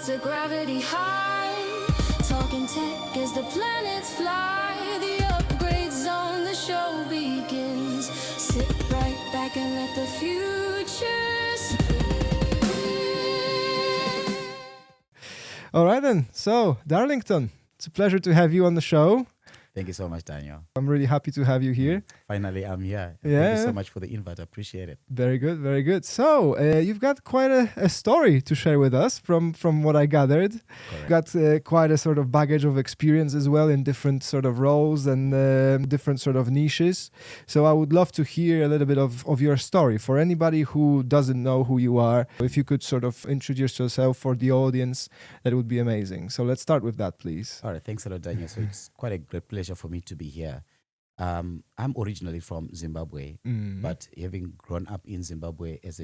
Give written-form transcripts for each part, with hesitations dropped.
to gravity high. Talking tech as the planets fly. The upgrade zone, the show begins. Sit right back and let the future speak. All right then. So, Darlington, it's a pleasure to have you on the show. Thank you so much, Daniel. I'm really happy to have you here. Finally, I'm here. Yeah. Thank you so much for the invite. I appreciate it. Very good, very good. So, you've got quite a story to share with us from what I gathered. Correct. Got quite a sort of baggage of experience as well in different sort of roles and different sort of niches. So I would love to hear a little bit of your story. For anybody who doesn't know who you are, if you could sort of introduce yourself for the audience, that would be amazing. So let's start with that, please. All right. Thanks a lot, Daniel. So it's quite a great pleasure for me to be here. I'm originally from Zimbabwe, but having grown up in Zimbabwe as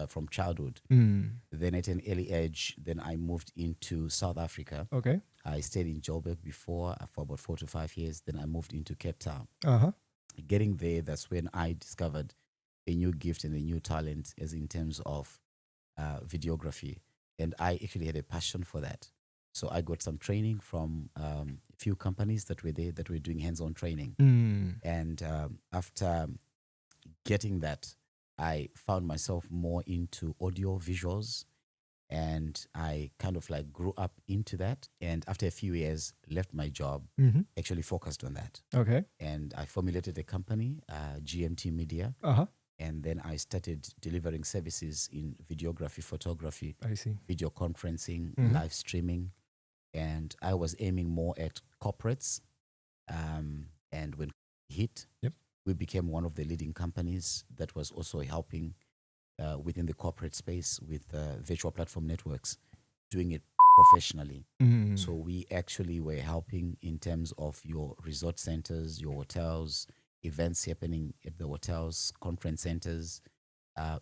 from childhood, then at an early age, then I moved into South Africa. Okay. I stayed in Joburg before for about 4 to 5 years. Then I moved into Cape Town. Uh-huh. Getting there, that's when I discovered a new gift and a new talent as in terms of videography. And I actually had a passion for that. So I got some training from a few companies that were there that were doing hands-on training. And after getting that, I found myself more into audio visuals, and I kind of like grew up into that. And after a few years, left my job, actually focused on that. Okay. And I formulated a company, GMT Media. Uh-huh. And then I started delivering services in videography, photography, I see. video conferencing, live streaming. And I was aiming more at corporates. And when it hit, we became one of the leading companies that was also helping within the corporate space with virtual platform networks, doing it professionally. So we actually were helping in terms of your resort centers, your hotels, events happening at the hotels, conference centers,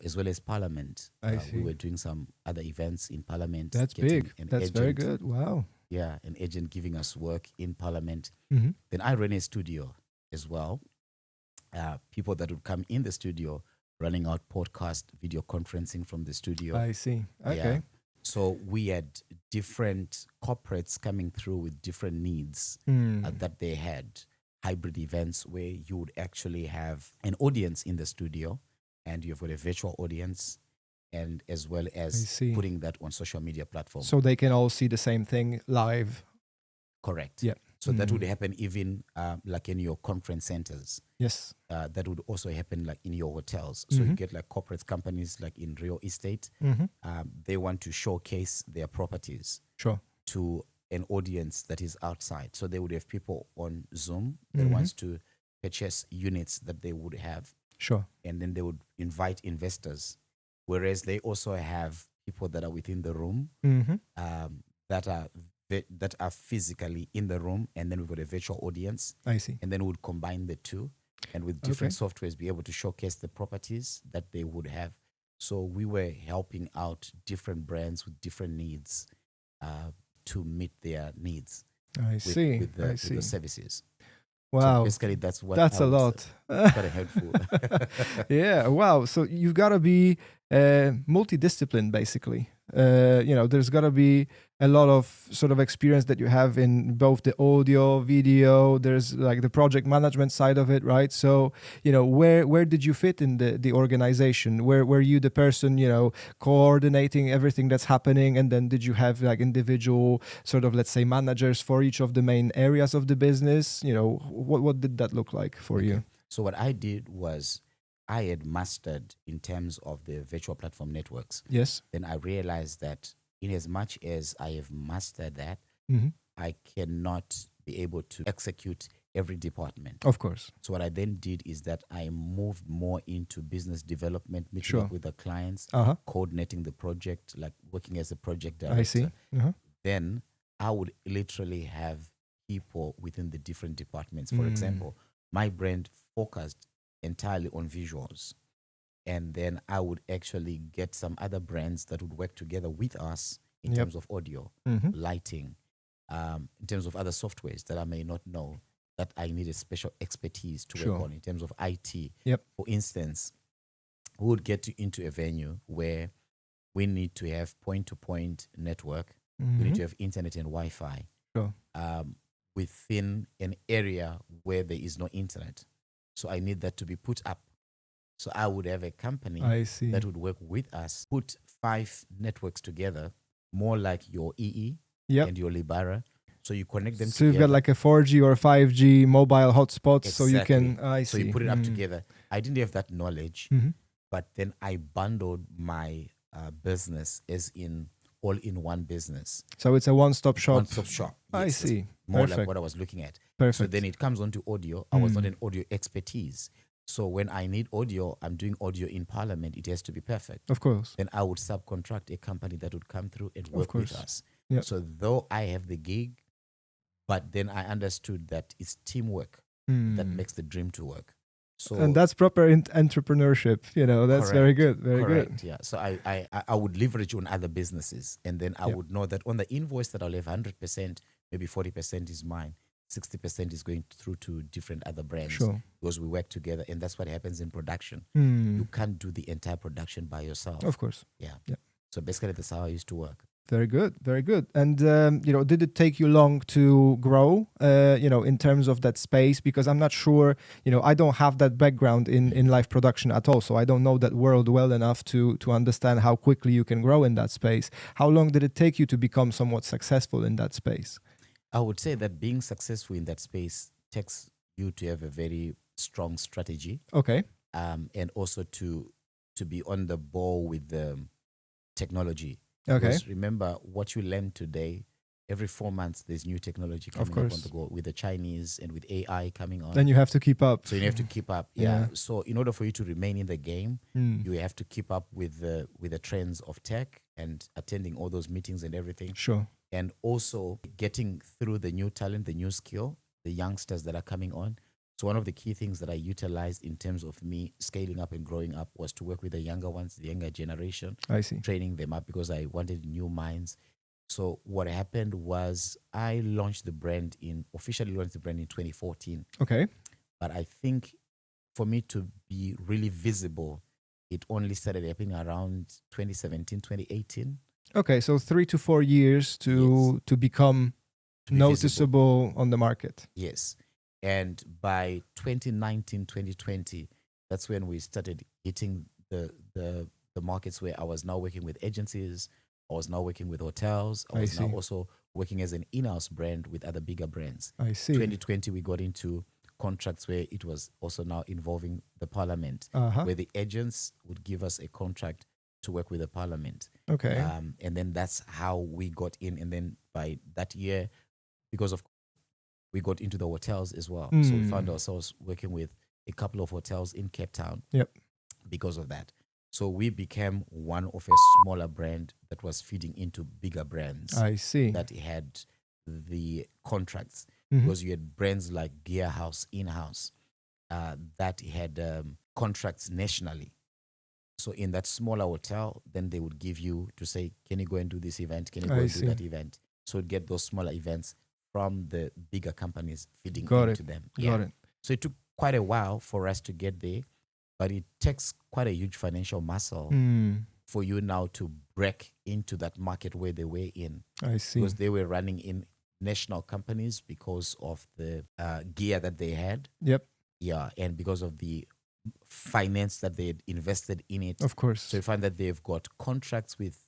as well as Parliament. I see. We were doing some other events in Parliament. That's big. That's very good. Wow. Yeah, an agent giving us work in Parliament. Then I ran a studio as well. People that would come in the studio running out podcast, video conferencing from the studio. I see. Okay. Yeah. So we had different corporates coming through with different needs that they had. Hybrid events where you would actually have an audience in the studio and you've got a virtual audience, and as well as putting that on social media platforms. So they can all see the same thing live. Correct. Yeah. So that would happen even like in your conference centers. Yes. That would also happen like in your hotels. So you get like corporate companies like in real estate. They want to showcase their properties to an audience that is outside. So they would have people on Zoom that wants to purchase units that they would have. And then they would invite investors. Whereas they also have people that are within the room that are physically in the room, and then we've got a virtual audience. I see. And then we would combine the two, and with different softwares be able to showcase the properties that they would have. So we were helping out different brands with different needs to meet their needs. With the services. Wow. So basically, that's a lot. Quite helpful. Yeah. Wow. So you've got to be multidisciplined, basically. There's got to be a lot of sort of experience that you have in both the audio, video. There's like the project management side of it, right? So, where did you fit in the organization? Where were you the person, coordinating everything that's happening? And then did you have like individual sort of, let's say, managers for each of the main areas of the business? What did that look like for you? So what I did was I had mastered in terms of the virtual platform networks. Yes. Then I realized that in as much as I have mastered that, I cannot be able to execute every department. Of course. So what I then did is that I moved more into business development, meeting up with the clients, coordinating the project, like working as a project director. I see. Then I would literally have people within the different departments. For example, my brand focused entirely on visuals. And then I would actually get some other brands that would work together with us in terms of audio, lighting, in terms of other softwares that I may not know that I needed special expertise to work on in terms of IT. For instance, we would get into a venue where we need to have point-to-point network We need to have internet and Wi-Fi Sure. within an area where there is no internet. So I need that to be put up. So I would have a company I see. that would work with us, put 5 networks together, more like your EE Yep. and your Libara. So you connect them So together. you've got like a 4G or 5G mobile hotspot, so you can. Exactly. I So see. you put it up together. I didn't have that knowledge, Mhm. but then I bundled my business as in all-in-one business. So it's a one-stop shop. One-stop shop. I Yes, that's see. more Perfect. like what I was looking at. Perfect. So then it comes on to audio. I was not an audio expertise. So when I need audio, I'm doing audio in Parliament. It has to be perfect. Of course. Then I would subcontract a company that would come through and work with course. us. Yep. So though I have the gig, but then I understood that it's teamwork that makes the dream to work. So And that's proper entrepreneurship. That's very good. Very correct, good. yeah. So I would leverage on other businesses, and then I would know that on the invoice that I'll have 100%, maybe 40% is mine, 60% is going through to different other brands. Sure. Because we work together, and that's what happens in production. Hmm. You can't do the entire production by yourself. Of course. Yeah. Yeah. So basically, that's how I used to work. Very good, very good. And did it take you long to grow? In terms of that space, because I'm not sure. I don't have that background in live production at all, so I don't know that world well enough to understand how quickly you can grow in that space. How long did it take you to become somewhat successful in that space? I would say that being successful in that space takes you to have a very strong strategy, Okay. and also to be on the ball with the technology. Okay. Because remember, what you learn today, every 4 months, there's new technology coming up on course. the go with the Chinese and with AI coming on. Then you have to keep up. So you have to keep up. Yeah. Yeah. So in order for you to remain in the game, Mm. you have to keep up with the trends of tech and attending all those meetings and everything. Sure. And also getting through the new talent, the new skill, the youngsters that are coming on. So one of the key things that I utilized in terms of me scaling up and growing up was to work with the younger ones, the younger generation, I see. training them up because I wanted new minds. So what happened was I officially launched the brand in 2014. Okay. But I think for me to be really visible, it only started happening around 2017, 2018. Okay. So 3 to 4 years to become To be noticeable on the market. Yes. And by 2019, 2020, that's when we started hitting the markets where I was now working with agencies. I was now working with hotels. I I was now see. also working as an in-house brand with other bigger brands. I see. 2020, we got into contracts where it was also now involving the parliament, Uh-huh. where the agents would give us a contract to work with the parliament. Okay. And then that's how we got in. And then by that year, because of we got into the hotels as well. So we found ourselves working with a couple of hotels in Cape Town. Yep. Because of that. So we became one of a smaller brand that was feeding into bigger brands I see. that had the contracts. Mhm. Because you had brands like Gear House, In-House, that had contracts nationally. So in that smaller hotel, then they would give you to say, can you go and do this event? Can you go I and see. do that event? So you'd get those smaller events from the bigger companies feeding Got into it. them. Got it. So it took quite a while for us to get there, but it takes quite a huge financial muscle for you now to break into that market where they were in. I see. Because they were running in national companies because of the gear that they had. Yep. Yeah, and because of the finance that they had invested in it. Of course. So you find that they've got contracts with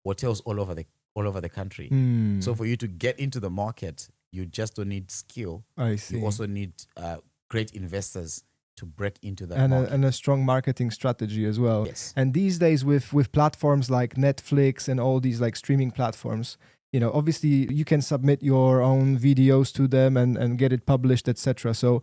hotels all over the country. So for you to get into the market, you just don't need skill. I see. You also need great investors to break into that and market. a strong marketing strategy as well. Yes. And these days with platforms like Netflix and all these like streaming platforms, obviously you can submit your own videos to them and get it published, etc. So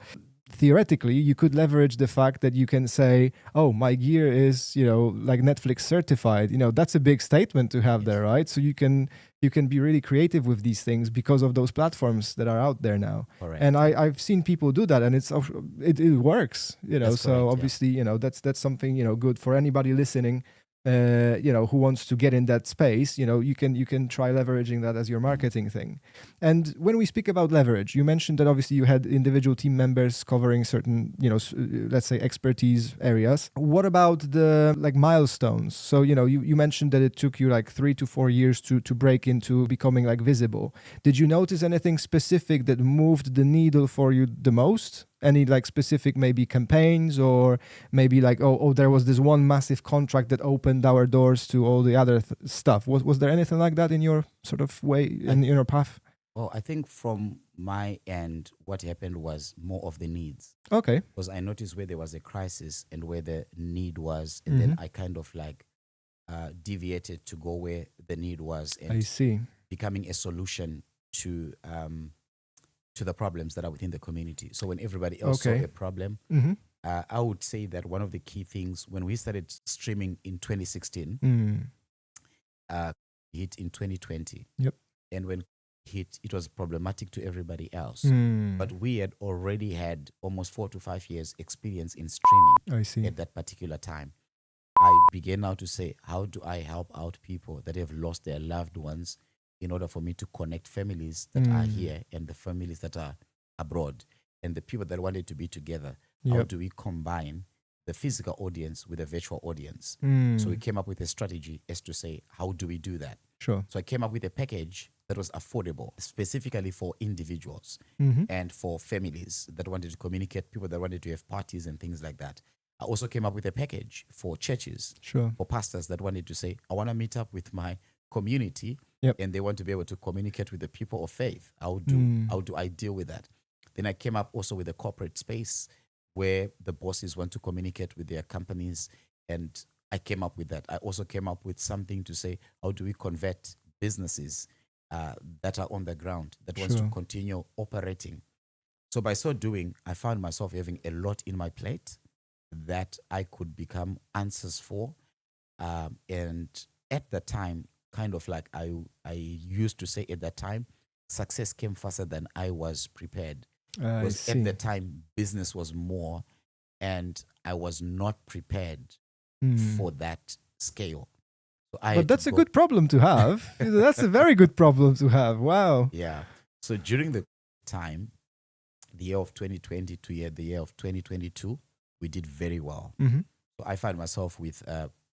theoretically, you could leverage the fact that you can say, oh, my gear is, like Netflix certified. That's a big statement to have there, right? So you can be really creative with these things because of those platforms that are out there now. Correct. And I've seen people do that, and it works, That's so correct, obviously, that's something, good for anybody listening. who wants to get in that space, you can try leveraging that as your marketing thing. And when we speak about leverage, you mentioned that obviously you had individual team members covering certain, let's say expertise areas. What about the milestones? So, you mentioned that it took you 3 to 4 years to break into becoming visible. Did you notice anything specific that moved the needle for you the most? Any specific maybe campaigns, or maybe there was this one massive contract that opened our doors to all the other stuff? Was there anything like that in your sort of way, in your path? Well, I think from my end, what happened was more of the needs. Okay. Because I noticed where there was a crisis and where the need was, and then I kind of deviated to go where the need was, and I see. becoming a solution to the problems that are within the community. So when everybody else saw a problem, I would say that one of the key things when we started streaming in 2016, hit in 2020. Yep. And when hit, it was problematic to everybody else. But we had already had almost 4 to 5 years experience in streaming. I see. At that particular time. I began now to say, how do I help out people that have lost their loved ones in order for me to connect families that are here and the families that are abroad and the people that wanted to be together? How do we combine the physical audience with a virtual audience? So we came up with a strategy as to say, how do we do that? Sure. So I came up with a package that was affordable, specifically for individuals and for families that wanted to communicate, people that wanted to have parties and things like that. I also came up with a package for churches, sure, for pastors that wanted to say, I want to meet up with my community, and they want to be able to communicate with the people of faith. How do I deal with that? Then I came up also with a corporate space where the bosses want to communicate with their companies, and I came up with that. I also came up with something to say, how do we convert businesses that are on the ground that wants to continue operating? So by so doing, I found myself having a lot in my plate that I could become answers for. And at the time, kind of like I used to say at that time, success came faster than I was prepared. Because at the time, business was more, and I was not prepared for that scale. So but that's a good problem to have. That's a very good problem to have. Wow. Yeah. So during the time, the year of 2020 to the year of 2022, we did very well. So I find myself with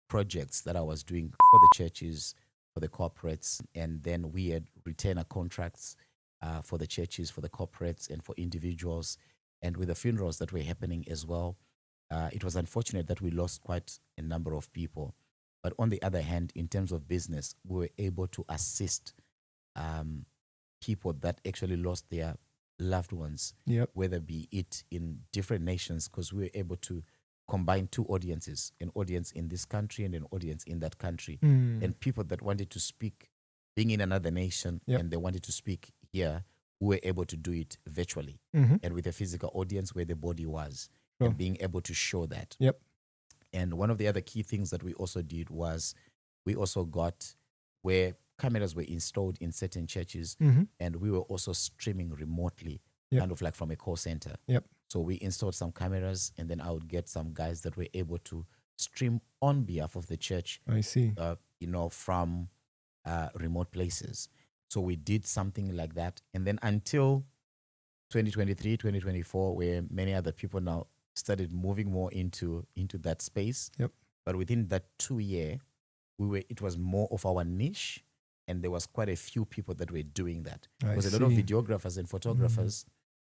projects that I was doing for the churches, for the corporates, and then we had retainer contracts for the churches, for the corporates, and for individuals, and with the funerals that were happening as well. It was unfortunate that we lost quite a number of people. But on the other hand, in terms of business, we were able to assist people that actually lost their loved ones, whether be it in different nations, because we were able to combine two audiences, an audience in this country and an audience in that country, and people that wanted to speak, being in another nation, and they wanted to speak here, we were able to do it virtually and with a physical audience where the body was, and being able to show that. And one of the other key things that we also did was we also got where cameras were installed in certain churches, and we were also streaming remotely, kind of like from a call center. So we installed some cameras, and then I would get some guys that were able to stream on behalf of the church. I see. From remote places. So we did something like that, and then until 2023, 2024, where many other people now started moving more into that space. But within that 2 year, it was more of our niche, and there was quite a few people that were doing that. There was a lot of videographers and photographers.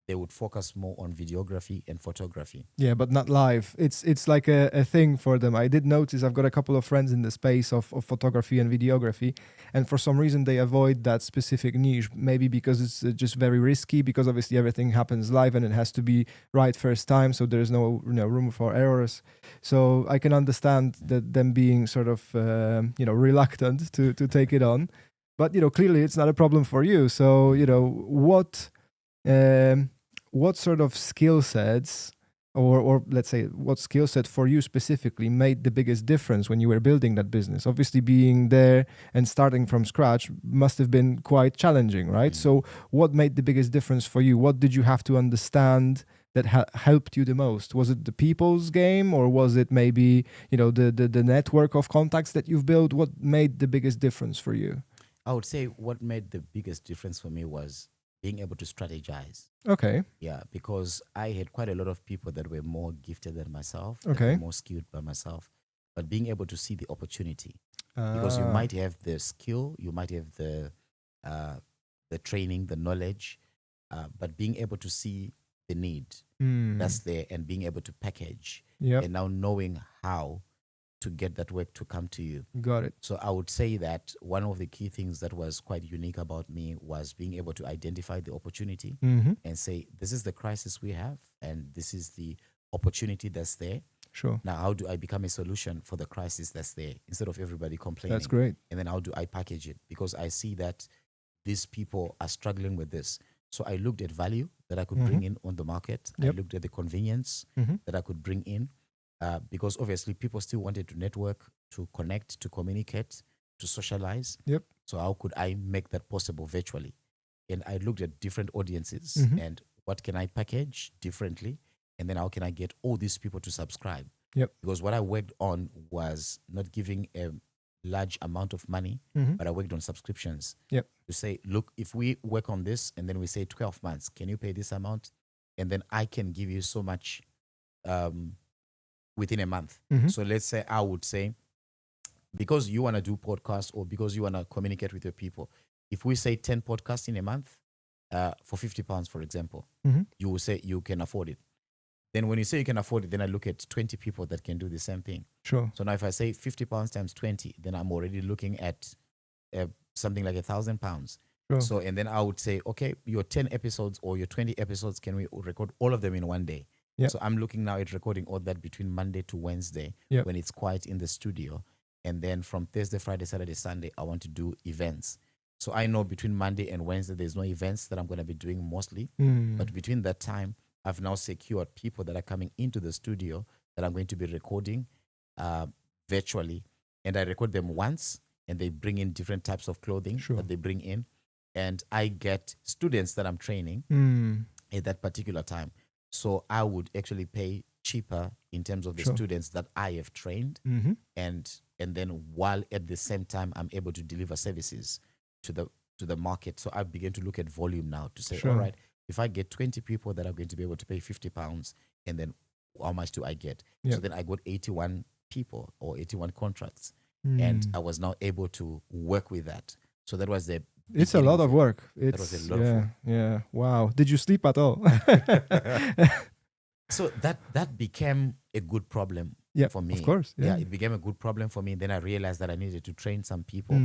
They would focus more on videography and photography. Yeah, but not live. It's like a thing for them. I did notice I've got a couple of friends in the space of photography and videography, and for some reason they avoid that specific niche, maybe because it's just very risky, because obviously everything happens live and it has to be right first time, so there's no room for errors. So I can understand that them being sort of reluctant to take it on. But clearly it's not a problem for you. So what sort of skill sets, or let's say what skill set for you specifically made the biggest difference when you were building that business? Obviously being there and starting from scratch must have been quite challenging, right? So what made the biggest difference for you? What did you have to understand that helped you the most? Was it the people's game, or was it maybe, the network of contacts that you've built? What made the biggest difference for you? I would say what made the biggest difference for me was being able to strategize. Okay. Yeah, because I had quite a lot of people that were more gifted than myself, that Okay. were more skilled by myself, but being able to see the opportunity, because you might have the skill, you might have the training, the knowledge, but being able to see the need that's there and being able to package Yep. and now knowing how to get that work to come to you. Got it. So I would say that one of the key things that was quite unique about me was being able to identify the opportunity and say, this is the crisis we have and this is the opportunity that's there. Sure. Now, how do I become a solution for the crisis that's there instead of everybody complaining? That's great. And then how do I package it? Because I see that these people are struggling with this. So I looked at value that I could bring in on the market. Yep. I looked at the convenience that I could bring in. Because obviously people still wanted to network, to connect, to communicate, to socialize. Yep. So how could I make that possible virtually? And I looked at different audiences and what can I package differently? And then how can I get all these people to subscribe? Yep. Because what I worked on was not giving a large amount of money, but I worked on subscriptions. Yep. To say, look, if we work on this and then we say 12 months, can you pay this amount? And then I can give you so much within a month. So let's say I would say, because you want to do podcasts or because you want to communicate with your people, if we say 10 podcasts in a month for £50, for example, you will say you can afford it. Then when you say you can afford it, then I look at 20 people that can do the same thing. Sure. So now if I say £50 times 20, then I'm already looking at something like £1,000. Sure. So, and then I would say, okay, your 10 episodes or your 20 episodes, can we record all of them in one day? Yep. So I'm looking now at recording all that between Monday to Wednesday Yep. when it's quiet in the studio. And then from Thursday, Friday, Saturday, Sunday, I want to do events. So I know between Monday and Wednesday, there's no events that I'm going to be doing mostly. But between that time, I've now secured people that are coming into the studio that I'm going to be recording virtually. And I record them once and they bring in different types of clothing that they bring in. And I get students that I'm training at that particular time. So I would actually pay cheaper in terms of the students that I have trained. And then while at the same time, I'm able to deliver services to the market. So I begin to look at volume now to say, all right, if I get 20 people that are going to be able to pay £50, and then how much do I get? Yep. So then I got 81 people or 81 contracts. And I was now able to work with that. So that was the It's a lot of work. That was a lot of work. Yeah. Wow. Did you sleep at all? So that became a good problem for me. Of course. Yeah. It became a good problem for me. Then I realized that I needed to train some people.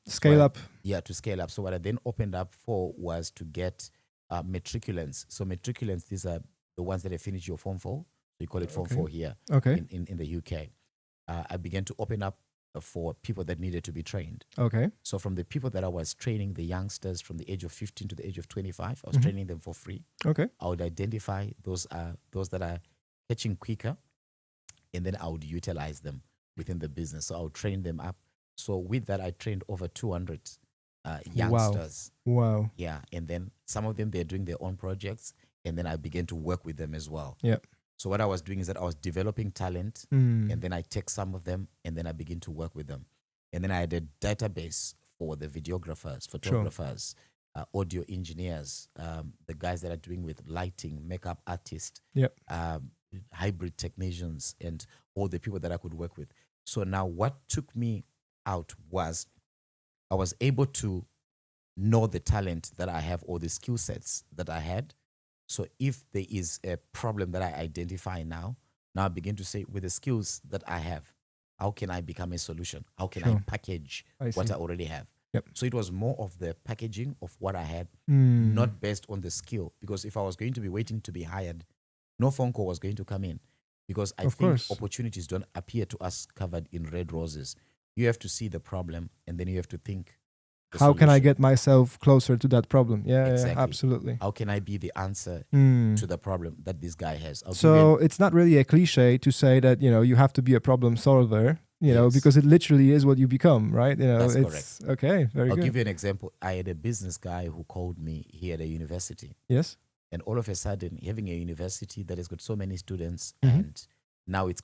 Scale up. Yeah, to scale up. So what I then opened up for was to get matriculants. So matriculants, these are the ones that have finished your Form 4. So you call it Form 4 here in the UK. I began to open up for people that needed to be trained. Okay. So from the people that I was training, the youngsters from the age of 15 to the age of 25, I was training them for free. Okay. I would identify those that are catching quicker, and then I would utilize them within the business. So I would train them up. So with that, I trained over 200 youngsters. Wow. Yeah, and then some of them, they're doing their own projects, and then I began to work with them as well. Yeah. So what I was doing is that I was developing talent, and then I take some of them, and then I begin to work with them. And then I had a database for the videographers, photographers, audio engineers, the guys that are doing with lighting, makeup artists, hybrid technicians, and all the people that I could work with. So now what took me out was I was able to know the talent that I have or the skill sets that I had. So if there is a problem that I identify now I begin to say, with the skills that I have, how can I become a solution? How can I package what I already have? Yep. So it was more of the packaging of what I had, not based on the skill. Because if I was going to be waiting to be hired, no phone call was going to come in. Because I think opportunities don't appear to us covered in red roses. You have to see the problem, and then you have to think, how can I get myself closer to that problem? Yeah, exactly. Absolutely. How can I be the answer to the problem that this guy has? So it's not really a cliche to say that, you have to be a problem solver, because it literally is what you become, right? That's correct. Okay, very good. I'll give you an example. I had a business guy who called me here at a university. Yes. And all of a sudden, having a university that has got so many students, Mhm. and now it's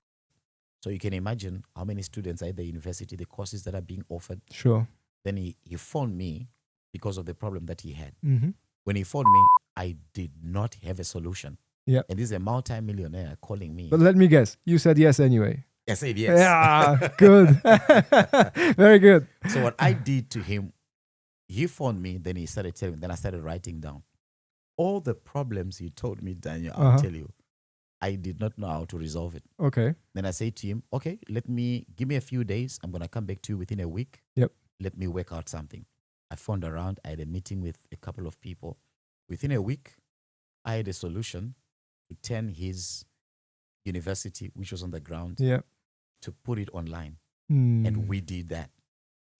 so you can imagine how many students are at the university, the courses that are being offered. Sure. Then he phoned me because of the problem that he had. Mm-hmm. When he phoned me, I did not have a solution. Yeah. And this is a multi-millionaire calling me. But let me guess, you said yes anyway. I said yes. Yeah, good. Very good. So what I did to him, he phoned me, then he started telling me, then I started writing down all the problems he told me, Daniel, I'll tell you. I did not know how to resolve it. Okay. Then I said to him, okay, give me a few days. I'm going to come back to you within a week. Yep. Let me work out something. I phoned around. I had a meeting with a couple of people. Within a week, I had a solution to turn his university, which was on the ground, Yeah. to put it online. Mm. And we did that.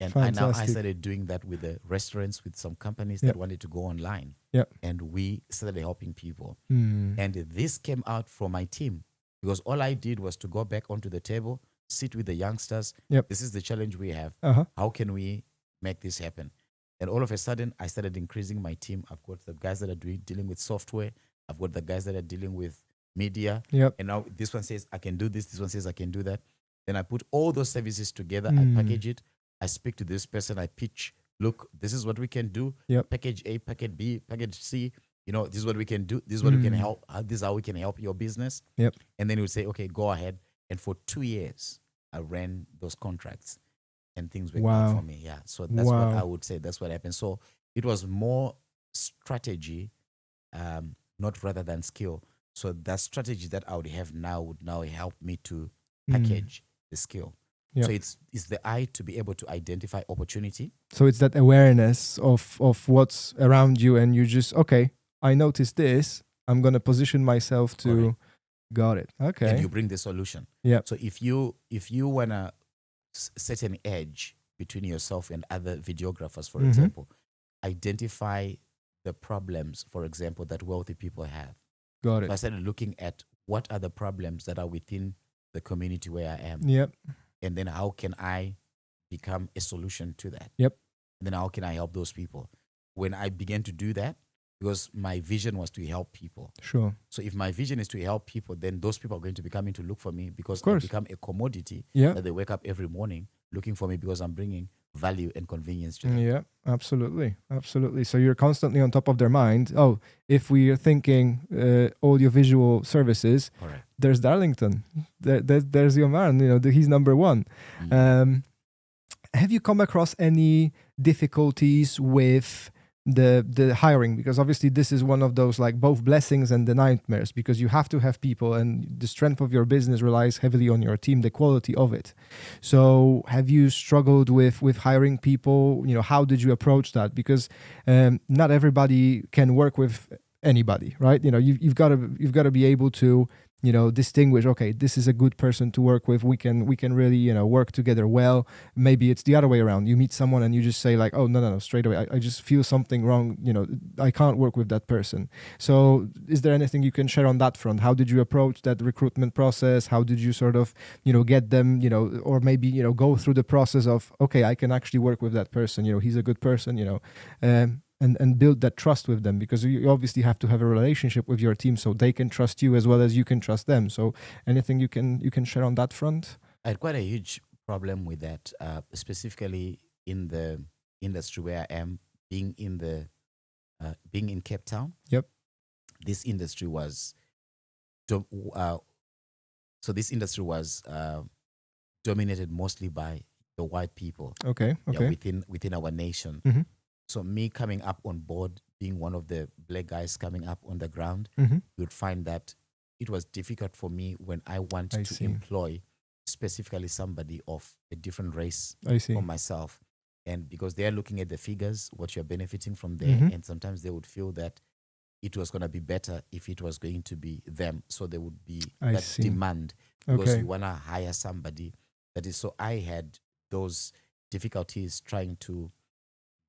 And I Fantastic. started doing that with the restaurants, with some companies Yep. that wanted to go online. Yep. And we started helping people. Mm. And this came out from my team because all I did was to go back onto the table, sit with the youngsters. Yep. This is the challenge we have. Uh-huh. How can we make this happen? And all of a sudden, I started increasing my team. I've got the guys that are dealing with software. I've got the guys that are dealing with media. Yep. And now this one says, I can do this. This one says, I can do that. Then I put all those services together. Mm. I package it. I speak to this person. I pitch, look, this is what we can do. Yep. Package A, package B, package C. This is what we can do. This is what we can help. This is how we can help your business. Yep. And then he would say, okay, go ahead. And for 2 years, I ran those contracts and things worked out for me. Yeah. So that's what I would say. That's what happened. So it was more strategy, not rather than skill. So that strategy that I would have now would now help me to package the skill. Yep. So it's the eye to be able to identify opportunity. So it's that awareness of what's around you, and you just, okay, I noticed this. I'm going to position myself to... Correct. Got it. Okay. And you bring the solution. Yeah. So if you want to set an edge between yourself and other videographers, for example, identify the problems, for example, that wealthy people have. Got So I it. started looking at what are the problems that are within the community where I am. Yep. And then how can I become a solution to that? Yep. And then how can I help those people? When I began to do that, because my vision was to help people. Sure. So if my vision is to help people, then those people are going to be coming to look for me because I course. become a commodity Yeah. that they wake up every morning looking for me because I'm bringing value and convenience to them. Yeah, absolutely. Absolutely. So you're constantly on top of their mind. Oh, if we are thinking audiovisual services, Correct. there's Darlington. There's your man. He's number one. Have you come across any difficulties with the hiring? Because obviously this is one of those, like, both blessings and the nightmares, because you have to have people, and the strength of your business relies heavily on your team, the quality of it. So have you struggled with hiring people? How did you approach that? Because not everybody can work with anybody, right? You've got to be able to distinguish, okay, this is a good person to work with. We can really, work together well. Maybe it's the other way around. You meet someone and you just say, like, oh, no, straight away, I just feel something wrong. I can't work with that person. So is there anything you can share on that front? How did you approach that recruitment process? How did you sort of, get them, or maybe, go through the process of, okay, I can actually work with that person. He's a good person, and build that trust with them, because you obviously have to have a relationship with your team so they can trust you as well as you can trust them. So anything you can share on that front? I had quite a huge problem with that, specifically in the industry where I am, being in Cape Town. Yep. This industry was dominated mostly by the white people. Okay. Within our nation. Mm-hmm. So me coming up on board, being one of the black guys coming up on the ground, Mm-hmm. you would find that it was difficult for me when I want I to see. employ specifically somebody of a different race I see. for myself. And because they're looking at the figures, what you're benefiting from there, Mhm. and sometimes they would feel that it was going to be better if it was going to be them. So there would be I that see. demand because Okay. you want to hire somebody that is. So I had those difficulties trying to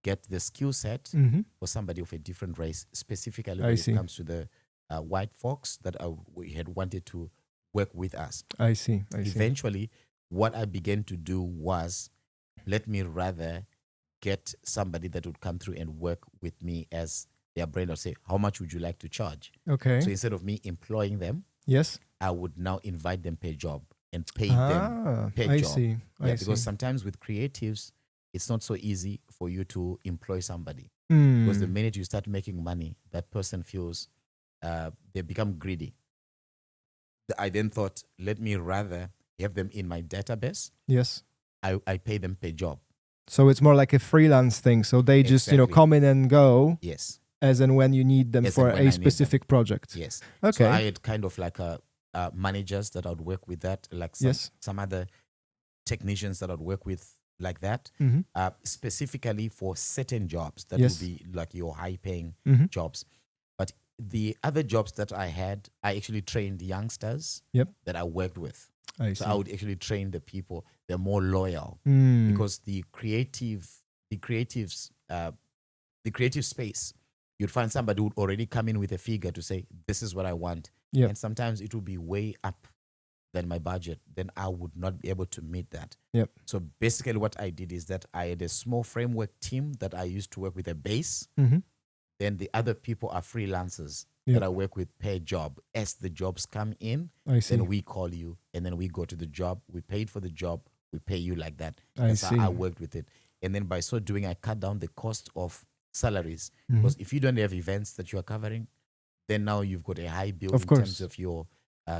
get the skill set Mm-hmm. for somebody of a different race, specifically I when see. it comes to the white folks that we had wanted to work with us. I see. Eventually, what I began to do was, let me rather get somebody that would come through and work with me as their brain will say, how much would you like to charge? Okay. So instead of me employing them, Yes. I would now invite them per job and pay them per I job. see. Yeah, I because see. sometimes with creatives, it's not so easy for you to employ somebody. Hmm. Because the minute you start making money, that person feels they become greedy. I then thought, let me rather have them in my database. Yes. I pay them per job. So it's more like a freelance thing. So they just, Exactly. come in and go Yes. as and when you need them As for and when a I need them. specific project. Yes. Okay. So I had kind of like managers that I would work with that, like some other technicians that I'd work with like that, Mm-hmm. specifically for certain jobs that Yes. would be like your high paying Mm-hmm. jobs. But the other jobs that I had, I actually trained youngsters Yep. that I worked with. I So see. I would actually train the people. They're more loyal Mm. because the creative space, you'd find somebody who would already come in with a figure to say, this is what I want. Yep. And sometimes it will be way up than my budget. Then I would not be able to meet that. Yep. So basically what I did is that I had a small framework team that I used to work with a base. Mm-hmm. Then the other people are freelancers Yep. that I work with per job. As the jobs come in, I see. then we call you and then we go to the job. We paid for the job. We pay you like that. I That's see. how I worked with it. And then by so doing, I cut down the cost of salaries. Mhm. Because if you don't have events that you are covering, then now you've got a high bill Of in course. terms of your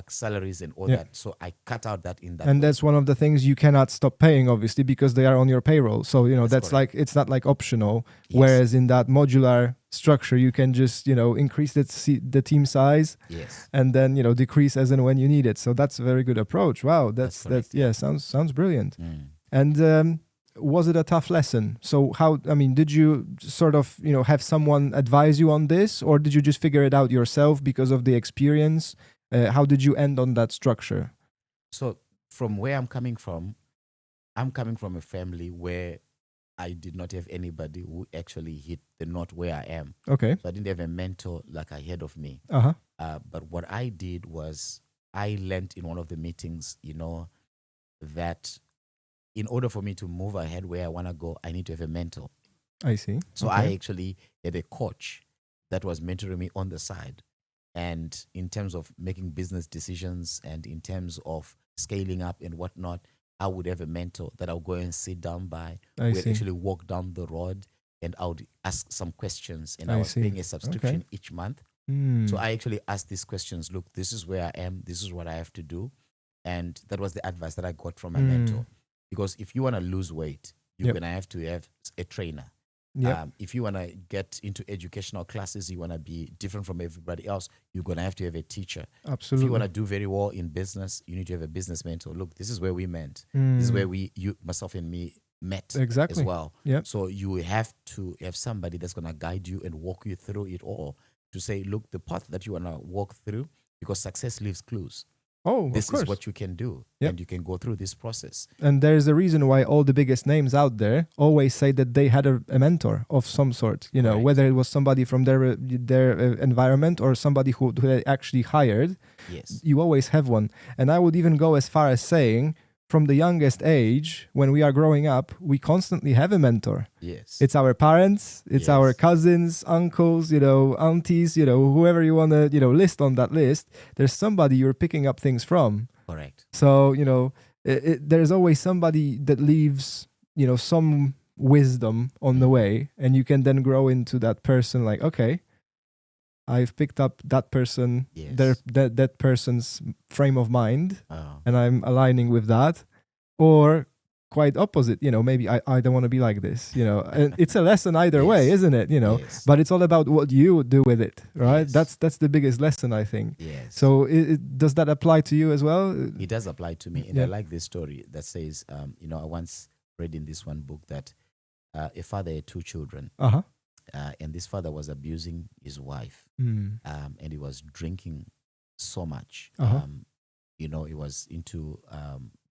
salaries and all Yeah. that. So I cut out that in that And way. that's one of the things you cannot stop paying, obviously, because they are on your payroll. So, That's that's like, it's not like optional. Yes. Whereas in that modular structure, you can just, increase the team size Yes. and then, decrease as and when you need it. So that's a very good approach. Wow. That's That's correct, yeah. sounds brilliant. Mm. And was it a tough lesson? So did you sort of, have someone advise you on this, or did you just figure it out yourself because of the experience? How did you end on that structure? So from where I'm coming from a family where I did not have anybody who actually hit the note where I am. Okay. So I didn't have a mentor like ahead of me. Uh-huh. But what I did was I learned in one of the meetings, that in order for me to move ahead where I want to go, I need to have a mentor. I see. So Okay. I actually had a coach that was mentoring me on the side. And in terms of making business decisions and in terms of scaling up and whatnot, I would have a mentor that I'll go and sit down by. I We'd see. actually walk down the road and I would ask some questions. And I I was see. paying a subscription Okay. each month. Mm. So I actually asked these questions. Look, this is where I am. This is what I have to do. And that was the advice that I got from my mentor. Because if you want to lose weight, you're Yep. going to have to have a trainer. Yep. If you want to get into educational classes, you want to be different from everybody else, you're going to have to have a teacher. Absolutely. If you want to do very well in business, you need to have a business mentor. Look, this is where we met. This is where myself and me met Exactly. as well. Yep. So you have to have somebody that's going to guide you and walk you through it all to say, look, the path that you want to walk through, because success leaves clues. Oh, This of course. is what you can do. Yep. And you can go through this process. And there's a reason why all the biggest names out there always say that they had a mentor of some sort, Correct. whether it was somebody from their environment or somebody who they actually hired. Yes. You always have one. And I would even go as far as saying, from the youngest age, when we are growing up, we constantly have a mentor. Yes. It's our parents, it's our Yes. cousins, uncles, aunties, whoever you want to, list on that list. There's somebody you're picking up things from. Correct. So, there's always somebody that leaves, some wisdom on the way, and you can then grow into that person like, okay, I've picked up that person, Yes. that person's frame of mind, Oh. and I'm aligning with that. Or quite opposite, maybe I don't want to be like this, and it's a lesson either way, Yes. isn't it? Yes. But it's all about what you do with it, right? Yes. That's the biggest lesson, I think. Yes. So does that apply to you as well? It does apply to me. And Yeah. I like this story that says, I once read in this one book that a father had two children, Uh-huh. and this father was abusing his wife, Mm. and he was drinking so much. Uh-huh. He was into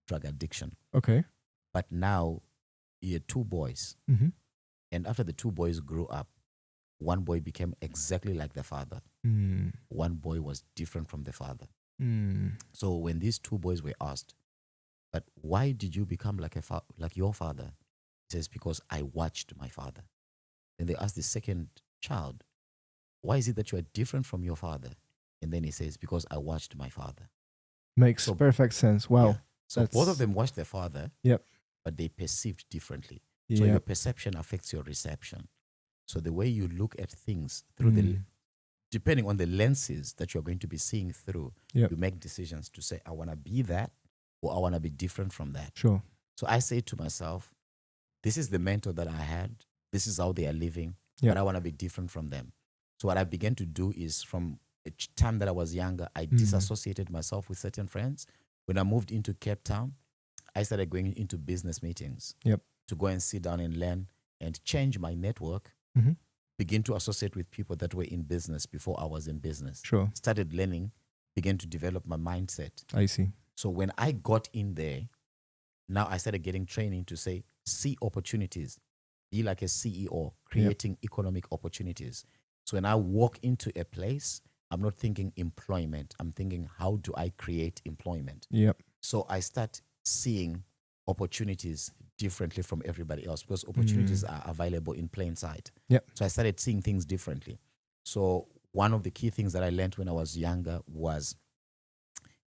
drug addiction. Okay. But now he had two boys. Mm-hmm. And after the two boys grew up, one boy became exactly like the father. Mm. One boy was different from the father. Mm. So when these two boys were asked, but why did you become like your father? He says, because I watched my father. Then they asked the second child, why is it that you are different from your father? And then he says, because I watched my father. Makes So- perfect sense. Wow. Yeah. So both That's- of them watched their father, Yep. but they perceived differently. So Yeah. your perception affects your reception. So the way you look at things through the, depending on the lenses that you're going to be seeing through, Yep. you make decisions to say, I want to be that, or I want to be different from that. Sure. So I say to myself, this is the mentor that I had. This is how they are living, Yep. but I want to be different from them. So what I began to do is, from a time that I was younger, I disassociated myself with certain friends. When I moved into Cape Town, I started going into business meetings Yep. to go and sit down and learn and change my network, Mm-hmm. begin to associate with people that were in business before I was in business. Sure. Started learning, began to develop my mindset. I see. So when I got in there, now I started getting training to say, see opportunities, be like a CEO, creating economic opportunities. So when I walk into a place, I'm not thinking employment. I'm thinking, how do I create employment? Yep. So I start seeing opportunities differently from everybody else, because opportunities are available in plain sight. Yep. So I started seeing things differently. So one of the key things that I learned when I was younger was,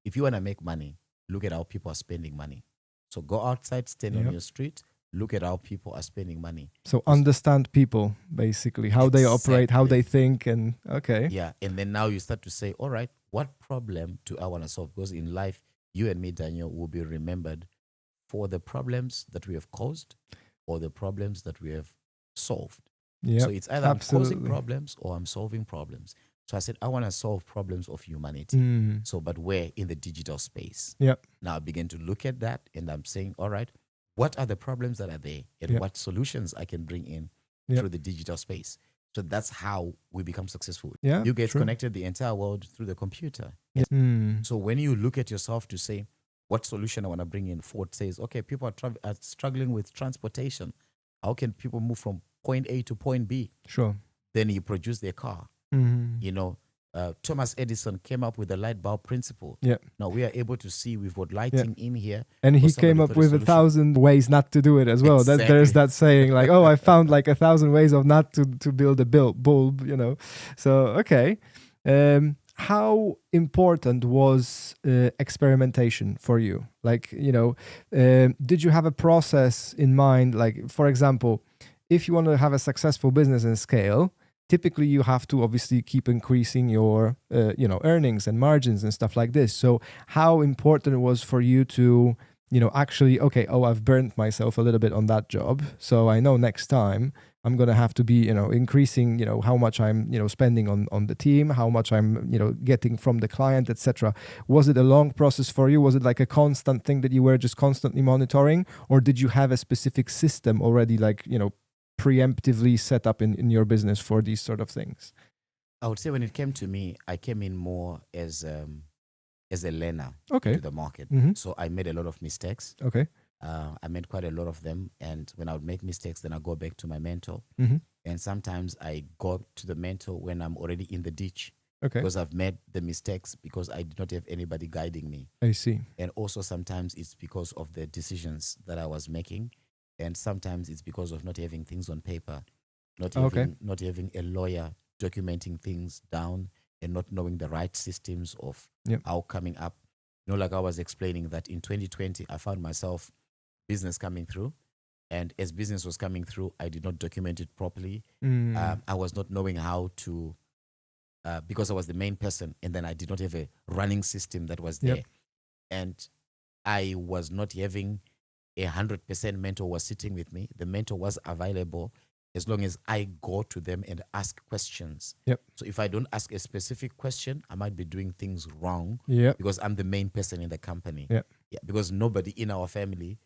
if you want to make money, look at how people are spending money. So go outside, stand on Yep. your street, look at how people are spending money. So understand people, basically, how they operate, how Exactly. they think, and okay. Yeah. And then now you start to say, all right, what problem do I want to solve? Because in life, you and me, Daniel, will be remembered for the problems that we have caused or the problems that we have solved. Yeah. So it's either I'm causing absolutely. problems or I'm solving problems. So I said, I want to solve problems of humanity. Mm. So, but where? In the digital space. Yep. Now I begin to look at that and I'm saying, all right, what are the problems that are there and Yep. what solutions I can bring in Yep. through the digital space? So that's how we become successful. Yeah. You get true. connected the entire world through the computer. Yeah. Mm. So when you look at yourself to say, what solution I want to bring in, Ford says, okay, people are struggling with transportation. How can people move from point A to point B? Sure. Then you produce their car. Mm. You know, Thomas Edison came up with the light bulb principle. Yeah. Now we are able to see we've got lighting in here. And he because somebody came up put a with solution. 1,000 ways not to do it as well. That there's Exactly. that saying like, oh, I found like 1,000 ways of not to build a bulb, you know. So okay, how important was experimentation for you? Like, you know, did you have a process in mind? Like, for example, if you want to have a successful business and scale, typically you have to obviously keep increasing your you know, earnings and margins and stuff like this. So how important it was for you to, you know, actually, okay, oh, I've burnt myself a little bit on that job, so I know next time I'm going to have to be, you know, increasing, you know, how much I'm, you know, spending on the team, how much I'm, you know, getting from the client, etc. Was it a long process for you? Was it like a constant thing that you were just constantly monitoring, or did you have a specific system already, like, you know, preemptively set up in your business for these sort of things? I would say when it came to me, I came in more as a learner Okay. to the market. Mhm. So I made a lot of mistakes. Okay. I made quite a lot of them. And when I would make mistakes, then I go back to my mentor. Mm-hmm. And sometimes I go to the mentor when I'm already in the ditch, Okay. because I've made the mistakes because I did not have anybody guiding me. I see. And also sometimes it's because of the decisions that I was making. And sometimes it's because of not having things on paper, not having a lawyer documenting things down, and not knowing the right systems of Yep. how coming up. You know, like I was explaining that in 2020, I found myself business coming through. And as business was coming through, I did not document it properly. Mm. I was not knowing how to, because I was the main person, and then I did not have a running system that was there. Yep. And I was not having 100% mentor was sitting with me. The mentor was available as long as I go to them and ask questions. Yep. So if I don't ask a specific question, I might be doing things wrong Yep. because I'm the main person in the company. Yep. Yeah, because nobody in our family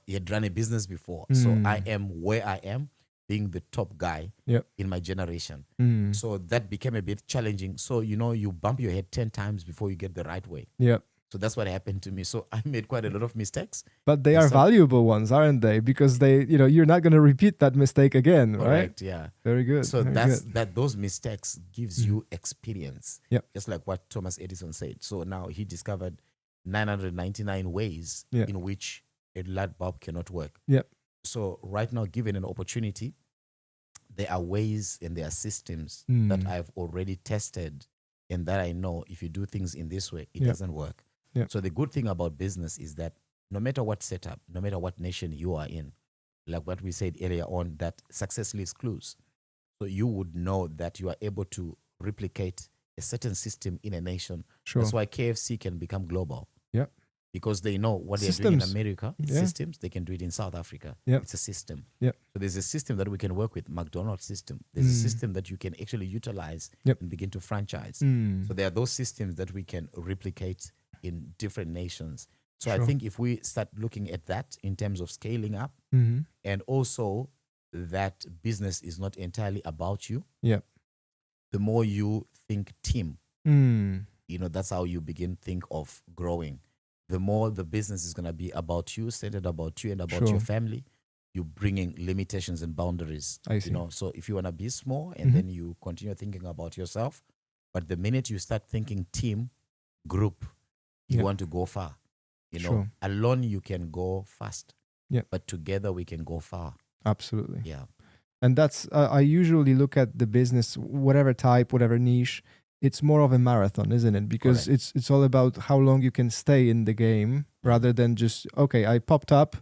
had run a business before. So I am where I am, being the top guy Yep. in my generation. Mm. So that became a bit challenging. So, you know, you bump your head 10 times before you get the right way. Yep. So that's what happened to me. So I made quite a lot of mistakes. But they And are some- valuable ones, aren't they? Because they, you know, you're not going to repeat that mistake again, right? Correct, yeah. Very good. So very that's good. that. Those mistakes gives you experience. Yep. Just like what Thomas Edison said. So now he discovered 999 ways Yeah. in which a light bulb cannot work. Yep. So right now, given an opportunity, there are ways and there are systems Mm. that I've already tested and that I know if you do things in this way, it Yeah. doesn't work. Yeah. So the good thing about business is that no matter what setup, no matter what nation you are in, like what we said earlier on, that success leaves clues. So you would know that you are able to replicate a certain system in a nation. Sure. That's why KFC can become global. Yeah. Because they know what they're doing in Systems. America, it's Yeah. systems, they can do it in South Africa. Yeah. It's a system. Yeah. So there's a system that we can work with, McDonald's system. There's a system that you can actually utilize Yep. and begin to franchise. Mm. So there are those systems that we can replicate in different nations. So I Sure. think if we start looking at that in terms of scaling up, Mhm. and also that business is not entirely about you, Yeah. the more you think team, Mm. that's how you begin think of growing. The more the business is going to be about you, centered about you and about Sure. your family, you bringing limitations and boundaries. I see. So if you want to be small and then you continue thinking about yourself, but the minute you start thinking team, group, you Yeah. want to go far. Sure. Alone you can go fast. Yeah. But together we can go far. Absolutely. Yeah. And that's I usually look at the business, whatever type, whatever niche. It's more of a marathon, isn't it? Because it's all about how long you can stay in the game rather than just, okay, I popped up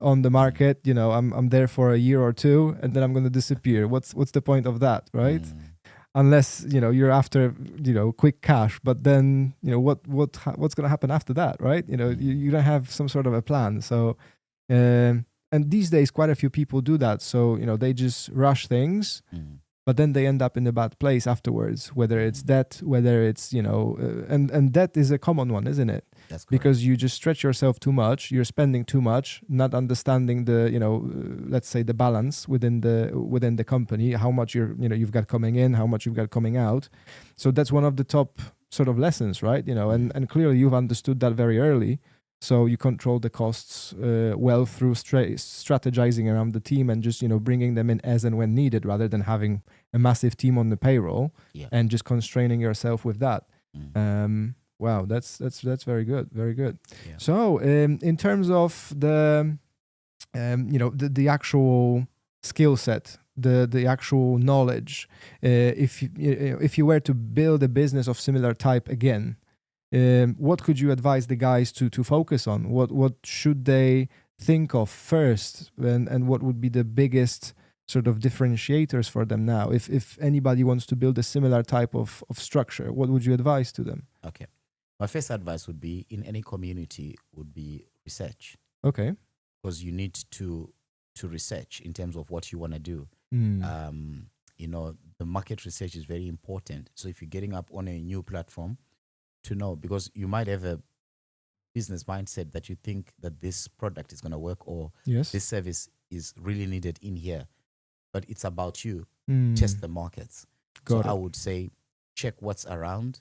on the market, I'm there for a year or two and then I'm going to disappear. What's the point of that, right? Unless you're after quick cash, but then what's going to happen after that, right? You don't have some sort of a plan. So and these days quite a few people do that. So they just rush things. But then they end up in a bad place afterwards, whether it's debt, whether it's, and debt is a common one, isn't it? That's correct. Because you just stretch yourself too much, you're spending too much, not understanding the, let's say the balance within the company, how much you've got coming in, how much you've got coming out. So that's one of the top sort of lessons, right? And clearly you've understood that very early. So you control the costs well through strategizing around the team and just bringing them in as and when needed, rather than having a massive team on the payroll and just constraining yourself with that. Wow, that's very good, very good. Yeah. So in terms of the the actual skill set, the actual knowledge, if you were to build a business of similar type again. What could you advise the guys to focus on? What should they think of first, and what would be the biggest sort of differentiators for them now? If anybody wants to build a similar type of structure, what would you advise to them? Okay. My first advice would be, in any community, would be research. Okay. Because you need to research in terms of what you want to do. The market research is very important. So if you're getting up on a new platform, to know, because you might have a business mindset that you think that this product is going to work, or this service is really needed in here, but it's about you. Test the markets. I would say check what's around,